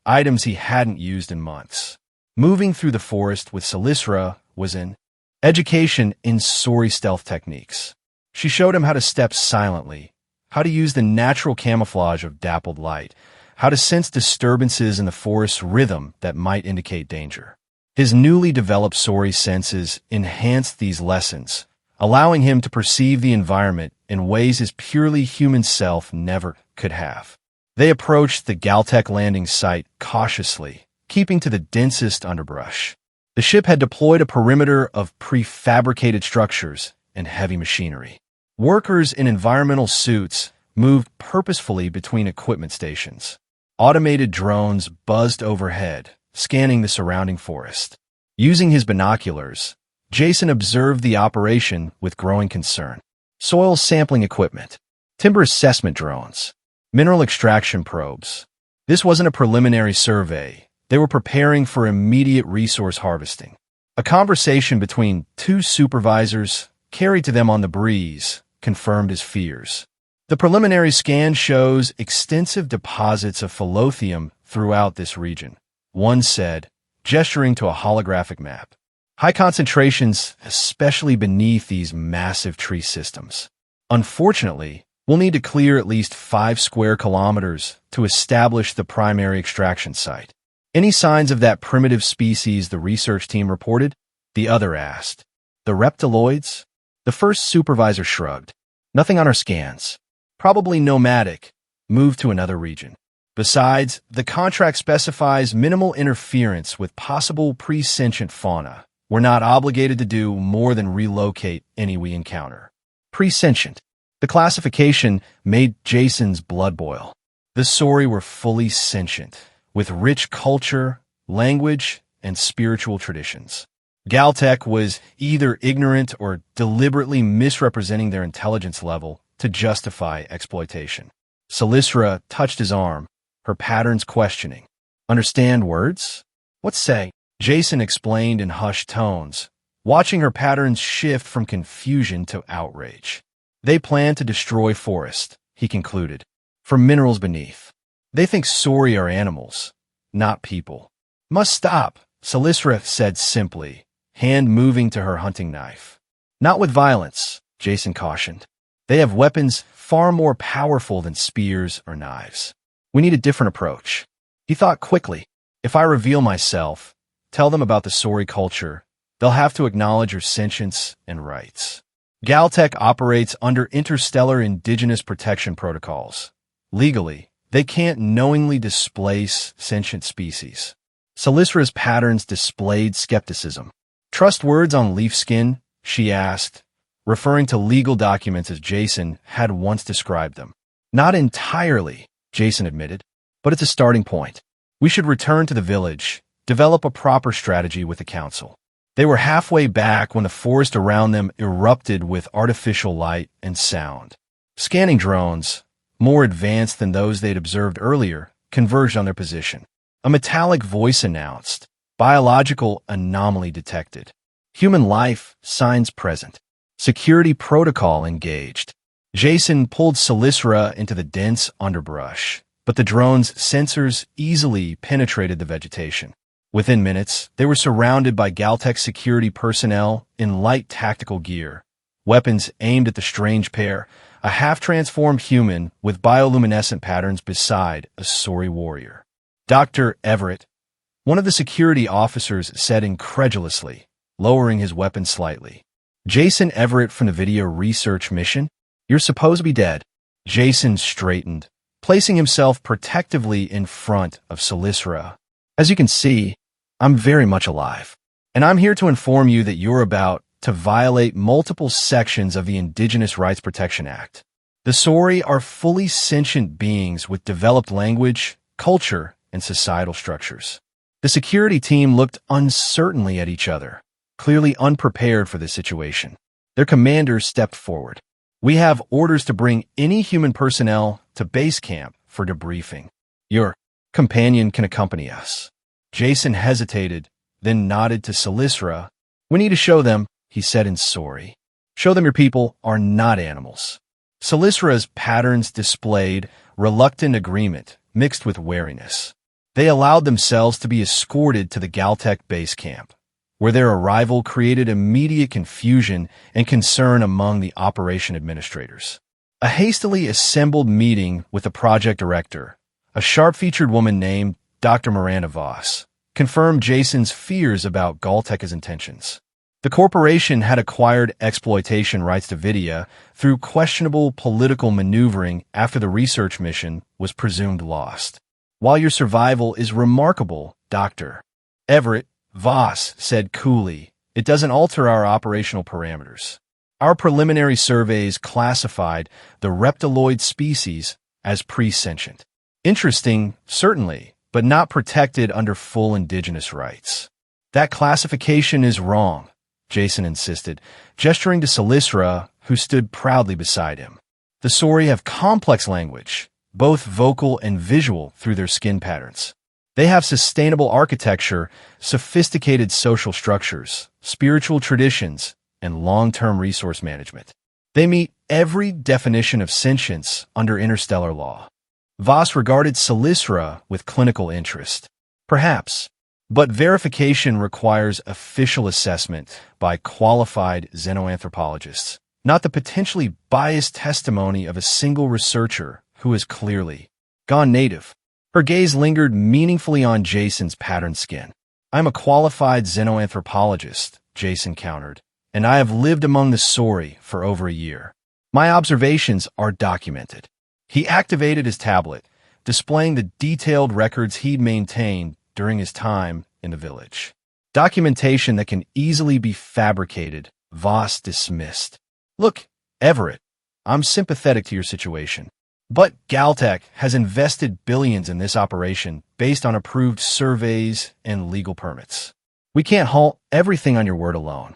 items he hadn't used in months. Moving through the forest with Silisra was an education in Sori stealth techniques. She showed him how to step silently, how to use the natural camouflage of dappled light, how to sense disturbances in the forest's rhythm that might indicate danger. His newly developed Sori senses enhanced these lessons, allowing him to perceive the environment in ways his purely human self never could have. They approached the Galtech landing site cautiously, keeping to the densest underbrush. The ship had deployed a perimeter of prefabricated structures and heavy machinery. Workers in environmental suits moved purposefully between equipment stations. Automated drones buzzed overhead, scanning the surrounding forest. Using his binoculars, Jason observed the operation with growing concern. Soil sampling equipment, timber assessment drones, mineral extraction probes. This wasn't a preliminary survey. They were preparing for immediate resource harvesting. A conversation between two supervisors, carried to them on the breeze, confirmed his fears. The preliminary scan shows extensive deposits of phyllotheum throughout this region, one said, gesturing to a holographic map. High concentrations, especially beneath these massive tree systems. Unfortunately, we'll need to clear at least 5 square kilometers to establish the primary extraction site. Any signs of that primitive species the research team reported? The other asked. The reptiloids? The first supervisor shrugged. Nothing on our scans. Probably nomadic. Moved to another region. Besides, the contract specifies minimal interference with possible pre-sentient fauna. We're not obligated to do more than relocate any we encounter. Pre-sentient. The classification made Jason's blood boil. The Sori were fully sentient, with rich culture, language, and spiritual traditions. Galtech was either ignorant or deliberately misrepresenting their intelligence level to justify exploitation. Silistra touched his arm, her patterns questioning. Understand words? What's say? Jason explained in hushed tones, watching her patterns shift from confusion to outrage. They plan to destroy forest, he concluded, for minerals beneath. They think Sori are animals, not people. Must stop, Silistra said simply, hand moving to her hunting knife. Not with violence, Jason cautioned. They have weapons far more powerful than spears or knives. We need a different approach. He thought quickly. If I reveal myself, tell them about the Sori culture, they'll have to acknowledge your sentience and rights. Galtech operates under interstellar indigenous protection protocols. Legally, they can't knowingly displace sentient species. Silistra's patterns displayed skepticism. Trust words on leaf skin, she asked, referring to legal documents as Jason had once described them. Not entirely, Jason admitted, but it's a starting point. We should return to the village, develop a proper strategy with the council. They were halfway back when the forest around them erupted with artificial light and sound. Scanning drones, more advanced than those they'd observed earlier, converged on their position. A metallic voice announced, biological anomaly detected. Human life, signs present. Security protocol engaged. Jason pulled Silistra into the dense underbrush, but the drone's sensors easily penetrated the vegetation. Within minutes, they were surrounded by Galtech security personnel in light tactical gear, weapons aimed at the strange pair, a half-transformed human with bioluminescent patterns beside a Sori warrior. Dr. Everett, one of the security officers, said incredulously, lowering his weapon slightly. Jason Everett from the video research mission? You're supposed to be dead. Jason straightened, placing himself protectively in front of Silistra. As you can see, I'm very much alive, and I'm here to inform you that you're about to violate multiple sections of the Indigenous Rights Protection Act. The Sori are fully sentient beings with developed language, culture, and societal structures. The security team looked uncertainly at each other, clearly unprepared for this situation. Their commander stepped forward. We have orders to bring any human personnel to base camp for debriefing. Your companion can accompany us. Jason hesitated, then nodded to Silistra. We need to show them, he said in Sori. Show them your people are not animals. Silistra's patterns displayed reluctant agreement mixed with wariness. They allowed themselves to be escorted to the Galtech base camp, where their arrival created immediate confusion and concern among the operation administrators. A hastily assembled meeting with the project director, A sharp-featured woman named Dr. Miranda Voss confirmed Jason's fears about Galtech's intentions. The corporation had acquired exploitation rights to Vidya through questionable political maneuvering after the research mission was presumed lost. While your survival is remarkable, Dr. Everett, Voss said coolly, it doesn't alter our operational parameters. Our preliminary surveys classified the reptiloid species as pre-sentient. Interesting, certainly, but not protected under full indigenous rights. That classification is wrong, Jason insisted, gesturing to Silistra, who stood proudly beside him. The Sauri have complex language, both vocal and visual through their skin patterns. They have sustainable architecture, sophisticated social structures, spiritual traditions, and long-term resource management. They meet every definition of sentience under interstellar law. Voss regarded Silistra with clinical interest. Perhaps, but verification requires official assessment by qualified xenoanthropologists, not the potentially biased testimony of a single researcher who is clearly gone native. Her gaze lingered meaningfully on Jason's patterned skin. I'm a qualified xenoanthropologist, Jason countered, and I have lived among the Sauri for over a year. My observations are documented. He activated his tablet, displaying the detailed records he'd maintained during his time in the village. Documentation that can easily be fabricated, Voss dismissed. Look, Everett, I'm sympathetic to your situation. But Galtech has invested billions in this operation based on approved surveys and legal permits. We can't halt everything on your word alone.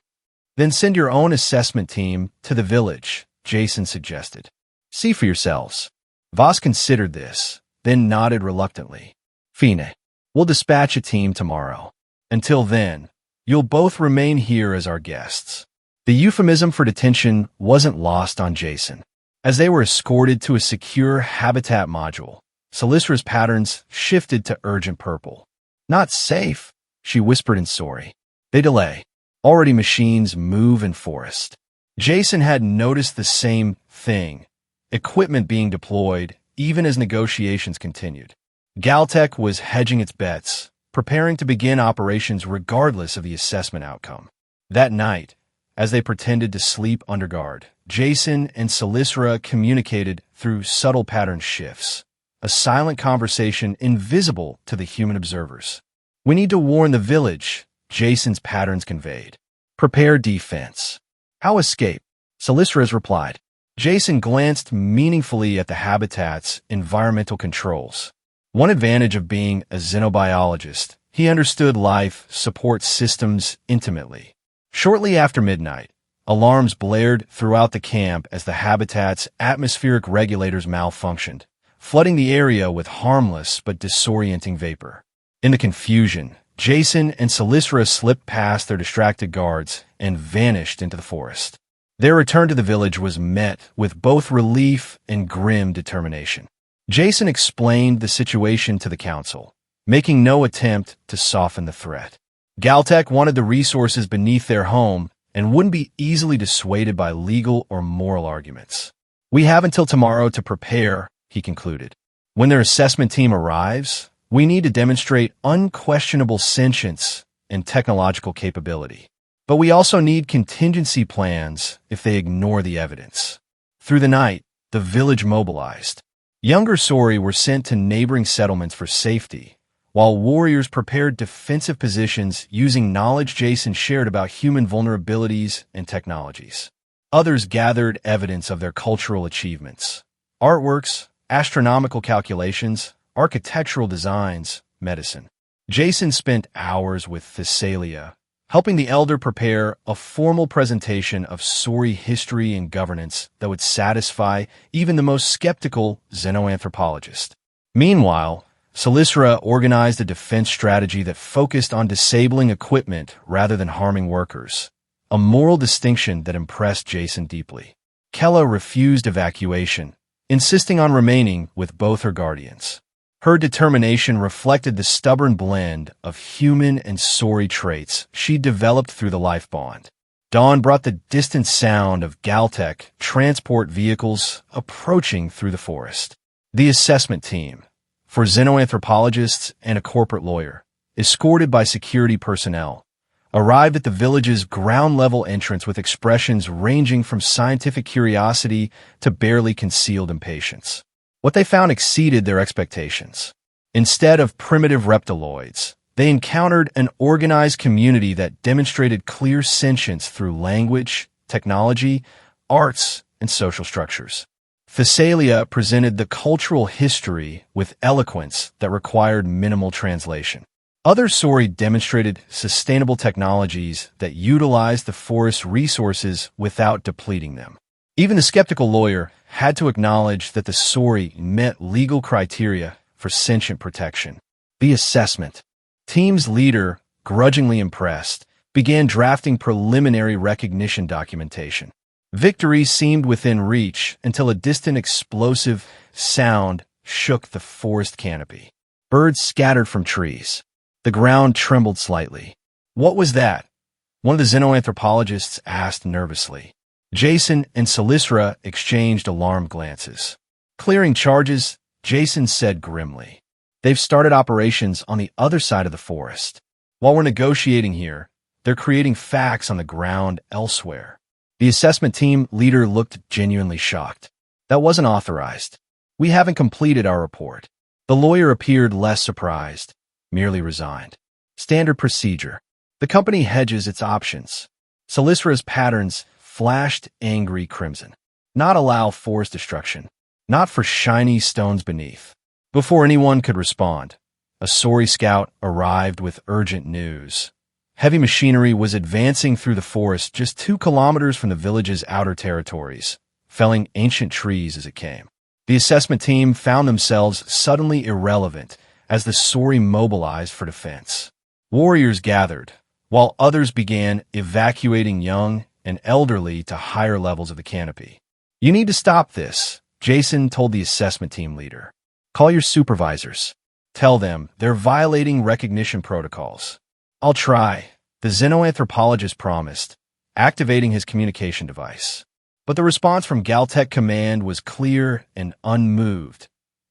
Then send your own assessment team to the village, Jason suggested. See for yourselves. Voss considered this, then nodded reluctantly. Fine. We'll dispatch a team tomorrow. Until then, you'll both remain here as our guests. The euphemism for detention wasn't lost on Jason. As they were escorted to a secure habitat module, Silistra's patterns shifted to urgent purple. Not safe, she whispered in Sauri. They delay. Already machines move in forest. Jason had noticed the same thing. Equipment being deployed, even as negotiations continued. Galtech was hedging its bets, preparing to begin operations regardless of the assessment outcome. That night, as they pretended to sleep under guard, Jason and Silistra communicated through subtle pattern shifts, a silent conversation invisible to the human observers. We need to warn the village, Jason's patterns conveyed. Prepare defense. How escape? Silistra's replied. Jason glanced meaningfully at the habitat's environmental controls. One advantage of being a xenobiologist, he understood life support systems intimately. Shortly after midnight, alarms blared throughout the camp as the habitat's atmospheric regulators malfunctioned, flooding the area with harmless but disorienting vapor. In the confusion, Jason and Silistra slipped past their distracted guards and vanished into the forest. Their return to the village was met with both relief and grim determination. Jason explained the situation to the council, making no attempt to soften the threat. Galtech wanted the resources beneath their home and wouldn't be easily dissuaded by legal or moral arguments. We have until tomorrow to prepare, he concluded. When their assessment team arrives, we need to demonstrate unquestionable sentience and technological capability. But we also need contingency plans if they ignore the evidence. Through the night, the village mobilized. Younger Sauri were sent to neighboring settlements for safety, while warriors prepared defensive positions using knowledge Jason shared about human vulnerabilities and technologies. Others gathered evidence of their cultural achievements. Artworks, astronomical calculations, architectural designs, medicine. Jason spent hours with Thessalia, helping the elder prepare a formal presentation of Sauri history and governance that would satisfy even the most skeptical xenoanthropologist. Meanwhile, Silistra organized a defense strategy that focused on disabling equipment rather than harming workers, a moral distinction that impressed Jason deeply. Kella refused evacuation, insisting on remaining with both her guardians. Her determination reflected the stubborn blend of human and Sauri traits she developed through the life bond. Dawn brought the distant sound of Galtech transport vehicles approaching through the forest. The assessment team, for xenoanthropologists and a corporate lawyer, escorted by security personnel, arrived at the village's ground-level entrance with expressions ranging from scientific curiosity to barely concealed impatience. What they found exceeded their expectations. Instead of primitive reptiloids, they encountered an organized community that demonstrated clear sentience through language, technology, arts, and social structures. Thessalia presented the cultural history with eloquence that required minimal translation. Other Sauri demonstrated sustainable technologies that utilized the forest's resources without depleting them. Even the skeptical lawyer had to acknowledge that the Sauri met legal criteria for sentient protection. The assessment. Team's leader, grudgingly impressed, began drafting preliminary recognition documentation. Victory seemed within reach until a distant explosive sound shook the forest canopy. Birds scattered from trees. The ground trembled slightly. What was that? One of the xenoanthropologists asked nervously. Jason and Silisra exchanged alarmed glances. Clearing charges, Jason said grimly. They've started operations on the other side of the forest. While we're negotiating here, they're creating facts on the ground elsewhere. The assessment team leader looked genuinely shocked. That wasn't authorized. We haven't completed our report. The lawyer appeared less surprised, merely resigned. Standard procedure. The company hedges its options. Silisra's patterns flashed angry crimson. Not allow forest destruction. Not for shiny stones beneath. Before anyone could respond, a Sauri scout arrived with urgent news. Heavy machinery was advancing through the forest just 2 kilometers from the village's outer territories, felling ancient trees as it came. The assessment team found themselves suddenly irrelevant as the Sauri mobilized for defense. Warriors gathered, while others began evacuating young and elderly to higher levels of the canopy. You need to stop this, Jason told the assessment team leader. Call your supervisors. Tell them they're violating recognition protocols. I'll try, the xenoanthropologist promised, activating his communication device. But the response from Galtech Command was clear and unmoved.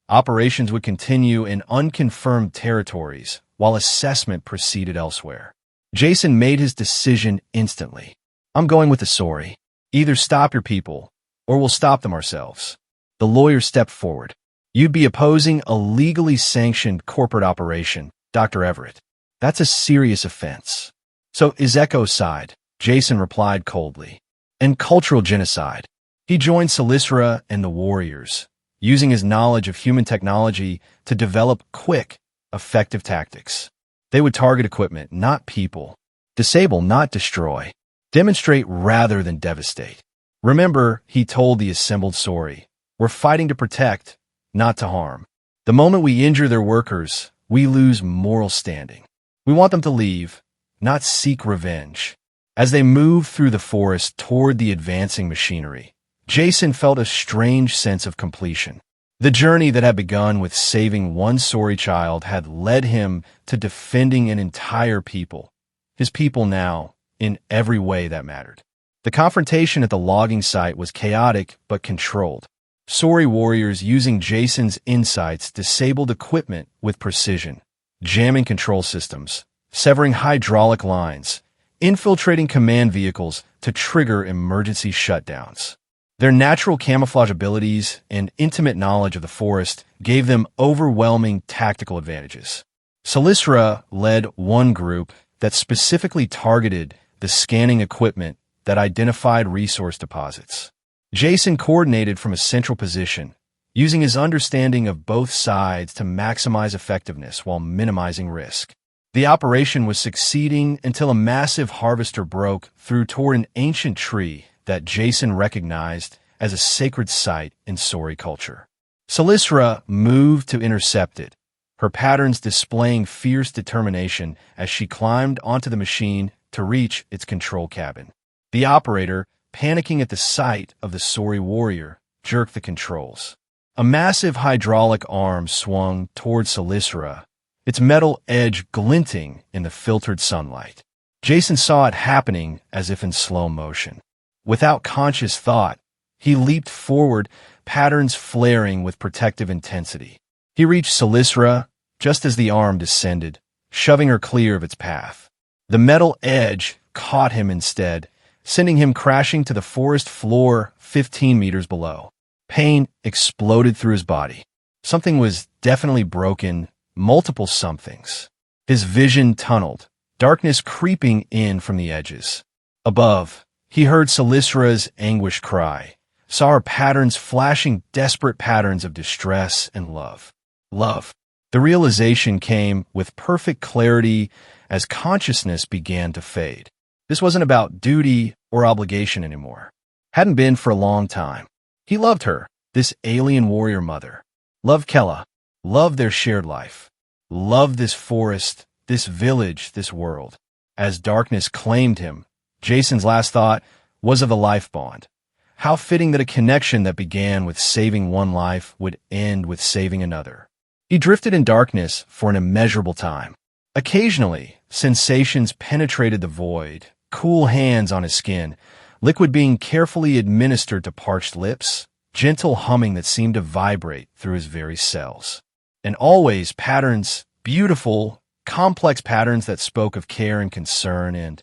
Operations would continue in unconfirmed territories while assessment proceeded elsewhere. Jason made his decision instantly. I'm going with the Sauri. Either stop your people, or we'll stop them ourselves. The lawyer stepped forward. You'd be opposing a legally sanctioned corporate operation, Dr. Everett. That's a serious offense. So is ecocide, Jason replied coldly. And cultural genocide. He joined Silisra and the warriors, using his knowledge of human technology to develop quick, effective tactics. They would target equipment, not people. Disable, not destroy. Demonstrate rather than devastate. Remember, he told the assembled Sauri, we're fighting to protect, not to harm. The moment we injure their workers, we lose moral standing. We want them to leave, not seek revenge. As they moved through the forest toward the advancing machinery, Jason felt a strange sense of completion. The journey that had begun with saving one Sauri child had led him to defending an entire people. His people now, in every way that mattered. The confrontation at the logging site was chaotic but controlled. Sauri warriors using Jason's insights disabled equipment with precision, jamming control systems, severing hydraulic lines, infiltrating command vehicles to trigger emergency shutdowns. Their natural camouflage abilities and intimate knowledge of the forest gave them overwhelming tactical advantages. Silisra led one group that specifically targeted the scanning equipment that identified resource deposits. Jason coordinated from a central position, using his understanding of both sides to maximize effectiveness while minimizing risk. The operation was succeeding until a massive harvester broke through toward an ancient tree that Jason recognized as a sacred site in Sauri culture. Silisra moved to intercept it, her patterns displaying fierce determination as she climbed onto the machine to reach its control cabin. The operator, panicking at the sight of the Sauri warrior, jerked the controls. A massive hydraulic arm swung toward Silisra, its metal edge glinting in the filtered sunlight. Jason saw it happening as if in slow motion. Without conscious thought, he leaped forward, patterns flaring with protective intensity. He reached Silisra just as the arm descended, shoving her clear of its path. The metal edge caught him instead, sending him crashing to the forest floor 15 meters below. Pain exploded through his body. Something was definitely broken, multiple somethings. His vision tunneled, darkness creeping in from the edges. Above, he heard Silisra's anguished cry, saw her patterns flashing desperate patterns of distress and love. Love. The realization came with perfect clarity as consciousness began to fade. This wasn't about duty or obligation anymore. Hadn't been for a long time. He loved her, this alien warrior mother. Loved Kella. Loved their shared life. Loved this forest, this village, this world. As darkness claimed him, Jason's last thought was of the life bond. How fitting that a connection that began with saving one life would end with saving another. He drifted in darkness for an immeasurable time. Occasionally, sensations penetrated the void, cool hands on his skin, liquid being carefully administered to parched lips, gentle humming that seemed to vibrate through his very cells. And always patterns, beautiful, complex patterns that spoke of care and concern and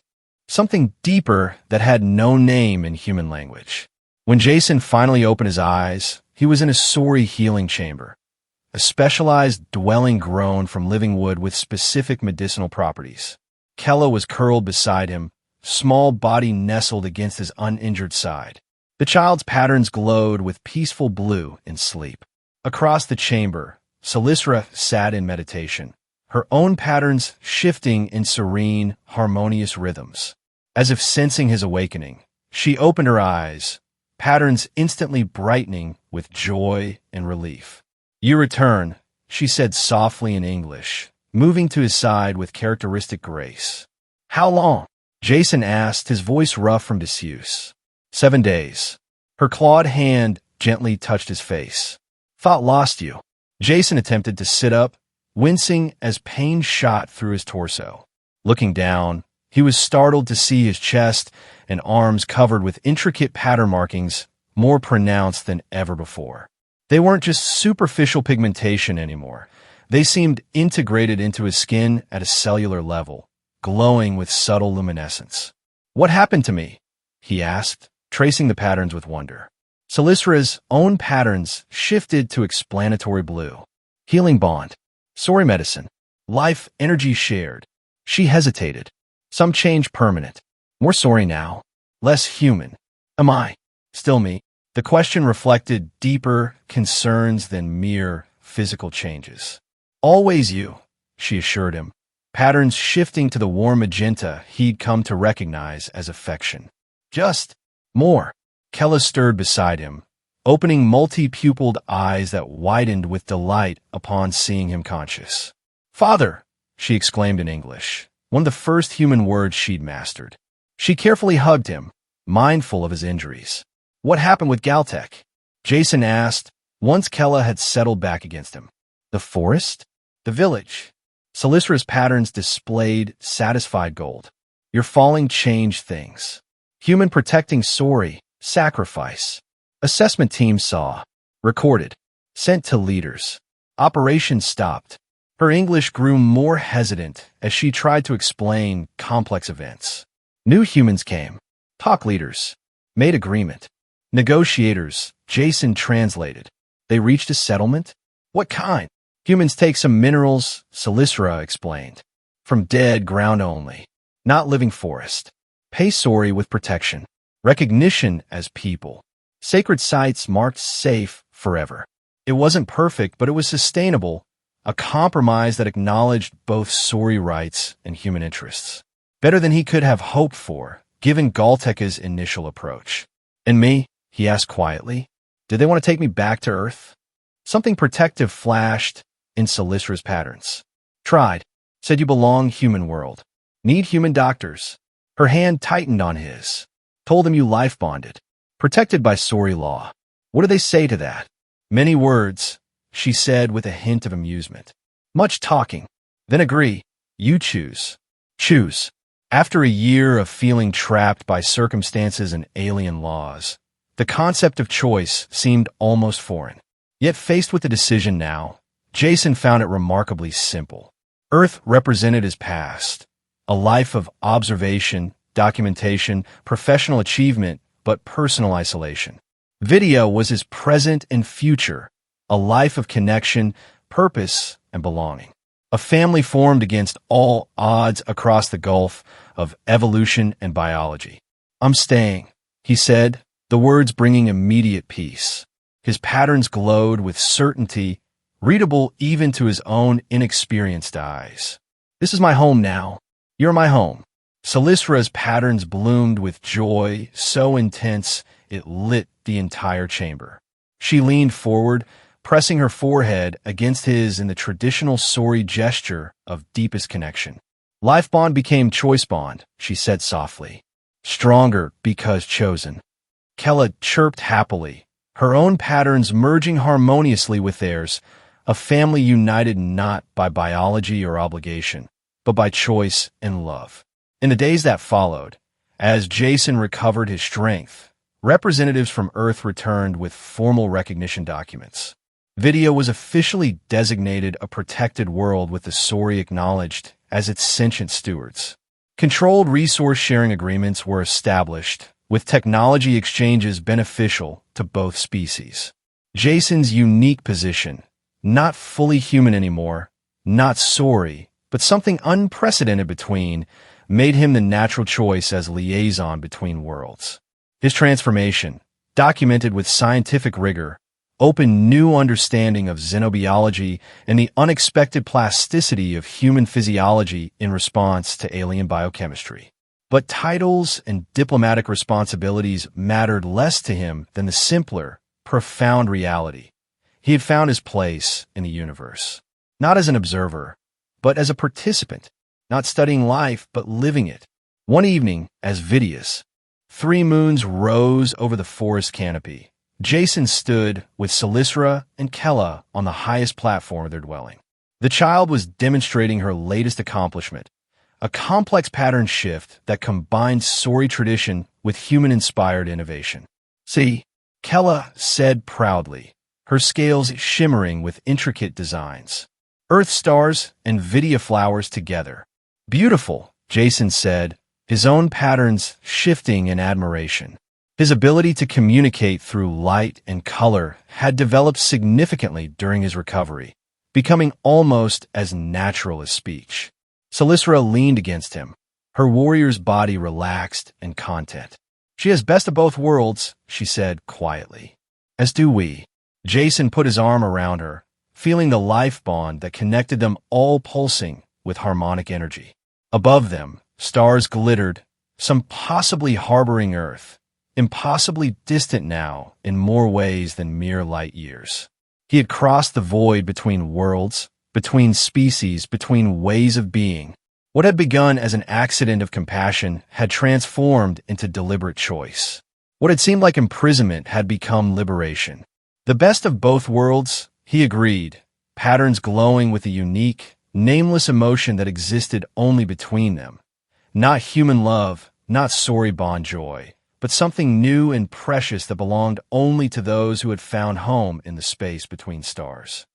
something deeper that had no name in human language. When Jason finally opened his eyes, he was in a sorry healing chamber. A specialized dwelling grown from living wood with specific medicinal properties. Kella was curled beside him, small body nestled against his uninjured side. The child's patterns glowed with peaceful blue in sleep. Across the chamber, Silisra sat in meditation, her own patterns shifting in serene, harmonious rhythms. As if sensing his awakening, she opened her eyes, patterns instantly brightening with joy and relief. "You return," she said softly in English, moving to his side with characteristic grace. "How long?" Jason asked, his voice rough from disuse. 7 days. Her clawed hand gently touched his face. "Thought lost you." Jason attempted to sit up, wincing as pain shot through his torso. Looking down, he was startled to see his chest and arms covered with intricate pattern markings more pronounced than ever before. They weren't just superficial pigmentation anymore. They seemed integrated into his skin at a cellular level, glowing with subtle luminescence. "What happened to me?" he asked, tracing the patterns with wonder. Silisra's own patterns shifted to explanatory blue. Healing bond. Sorry medicine. Life energy shared. She hesitated. Some change permanent. More sorry now. Less human. Am I? Still me? The question reflected deeper concerns than mere physical changes. "Always you," she assured him, patterns shifting to the warm magenta he'd come to recognize as affection. "Just more." Kella stirred beside him, opening multi-pupiled eyes that widened with delight upon seeing him conscious. "Father," she exclaimed in English, one of the first human words she'd mastered. She carefully hugged him, mindful of his injuries. "What happened with Galtech?" Jason asked, once Kella had settled back against him. "The forest? The village?" Silisra's patterns displayed satisfied gold. "Your falling changed things. Human protecting sorry, sacrifice. Assessment team saw. Recorded. Sent to leaders. Operation stopped." Her English grew more hesitant as she tried to explain complex events. "New humans came. Talk leaders. Made agreement. Negotiators," Jason translated. "They reached a settlement?" "What kind?" "Humans take some minerals," Silisra explained. "From dead ground only. Not living forest. Pay sorry with protection. Recognition as people. Sacred sites marked safe forever." It wasn't perfect, but it was sustainable. A compromise that acknowledged both sorry rights and human interests. Better than he could have hoped for, given Galteka's initial approach. "And me?" he asked quietly. "Did they want to take me back to Earth?" Something protective flashed in Silisra's patterns. "Tried. Said you belong human world. Need human doctors." Her hand tightened on his. "Told him you life bonded. Protected by sorry law. What do they say to that?" "Many words," she said with a hint of amusement. "Much talking. Then agree. You choose. Choose." After a year of feeling trapped by circumstances and alien laws, the concept of choice seemed almost foreign. Yet faced with the decision now, Jason found it remarkably simple. Earth represented his past, a life of observation, documentation, professional achievement, but personal isolation. Video was his present and future, a life of connection, purpose, and belonging. A family formed against all odds across the gulf of evolution and biology. "I'm staying," he said, the words bringing immediate peace. His patterns glowed with certainty, readable even to his own inexperienced eyes. "This is my home now. You're my home." Salisra's patterns bloomed with joy so intense it lit the entire chamber. She leaned forward, pressing her forehead against his in the traditional Sori gesture of deepest connection. "Life bond became choice bond," she said softly. "Stronger because chosen." Kella chirped happily, her own patterns merging harmoniously with theirs, a family united not by biology or obligation, but by choice and love. In the days that followed, as Jason recovered his strength, representatives from Earth returned with formal recognition documents. Video was officially designated a protected world with the Sori acknowledged as its sentient stewards. Controlled resource-sharing agreements were established, with technology exchanges beneficial to both species. Jason's unique position, not fully human anymore, not Sori, but something unprecedented between, made him the natural choice as liaison between worlds. His transformation, documented with scientific rigor, opened new understanding of xenobiology and the unexpected plasticity of human physiology in response to alien biochemistry. But titles and diplomatic responsibilities mattered less to him than the simpler, profound reality. He had found his place in the universe, not as an observer, but as a participant, not studying life, but living it. One evening, as Vidius, 3 moons rose over the forest canopy. Jason stood with Salisra and Kella on the highest platform of their dwelling. The child was demonstrating her latest accomplishment, a complex pattern shift that combined Sori tradition with human-inspired innovation. "See," Kella said proudly, her scales shimmering with intricate designs. "Earth stars and Vidia flowers together." "Beautiful," Jason said, his own patterns shifting in admiration. His ability to communicate through light and color had developed significantly during his recovery, becoming almost as natural as speech. Salisra leaned against him, her warrior's body relaxed and content. "She has best of both worlds," she said quietly. "As do we." Jason put his arm around her, feeling the life bond that connected them all pulsing with harmonic energy. Above them, stars glittered, some possibly harboring Earth, impossibly distant now in more ways than mere light years. He had crossed the void between worlds, between species, between ways of being. What had begun as an accident of compassion had transformed into deliberate choice. What had seemed like imprisonment had become liberation. The best of both worlds, he agreed, patterns glowing with a unique, nameless emotion that existed only between them. Not human love, not Sori bond joy, but something new and precious that belonged only to those who had found home in the space between stars.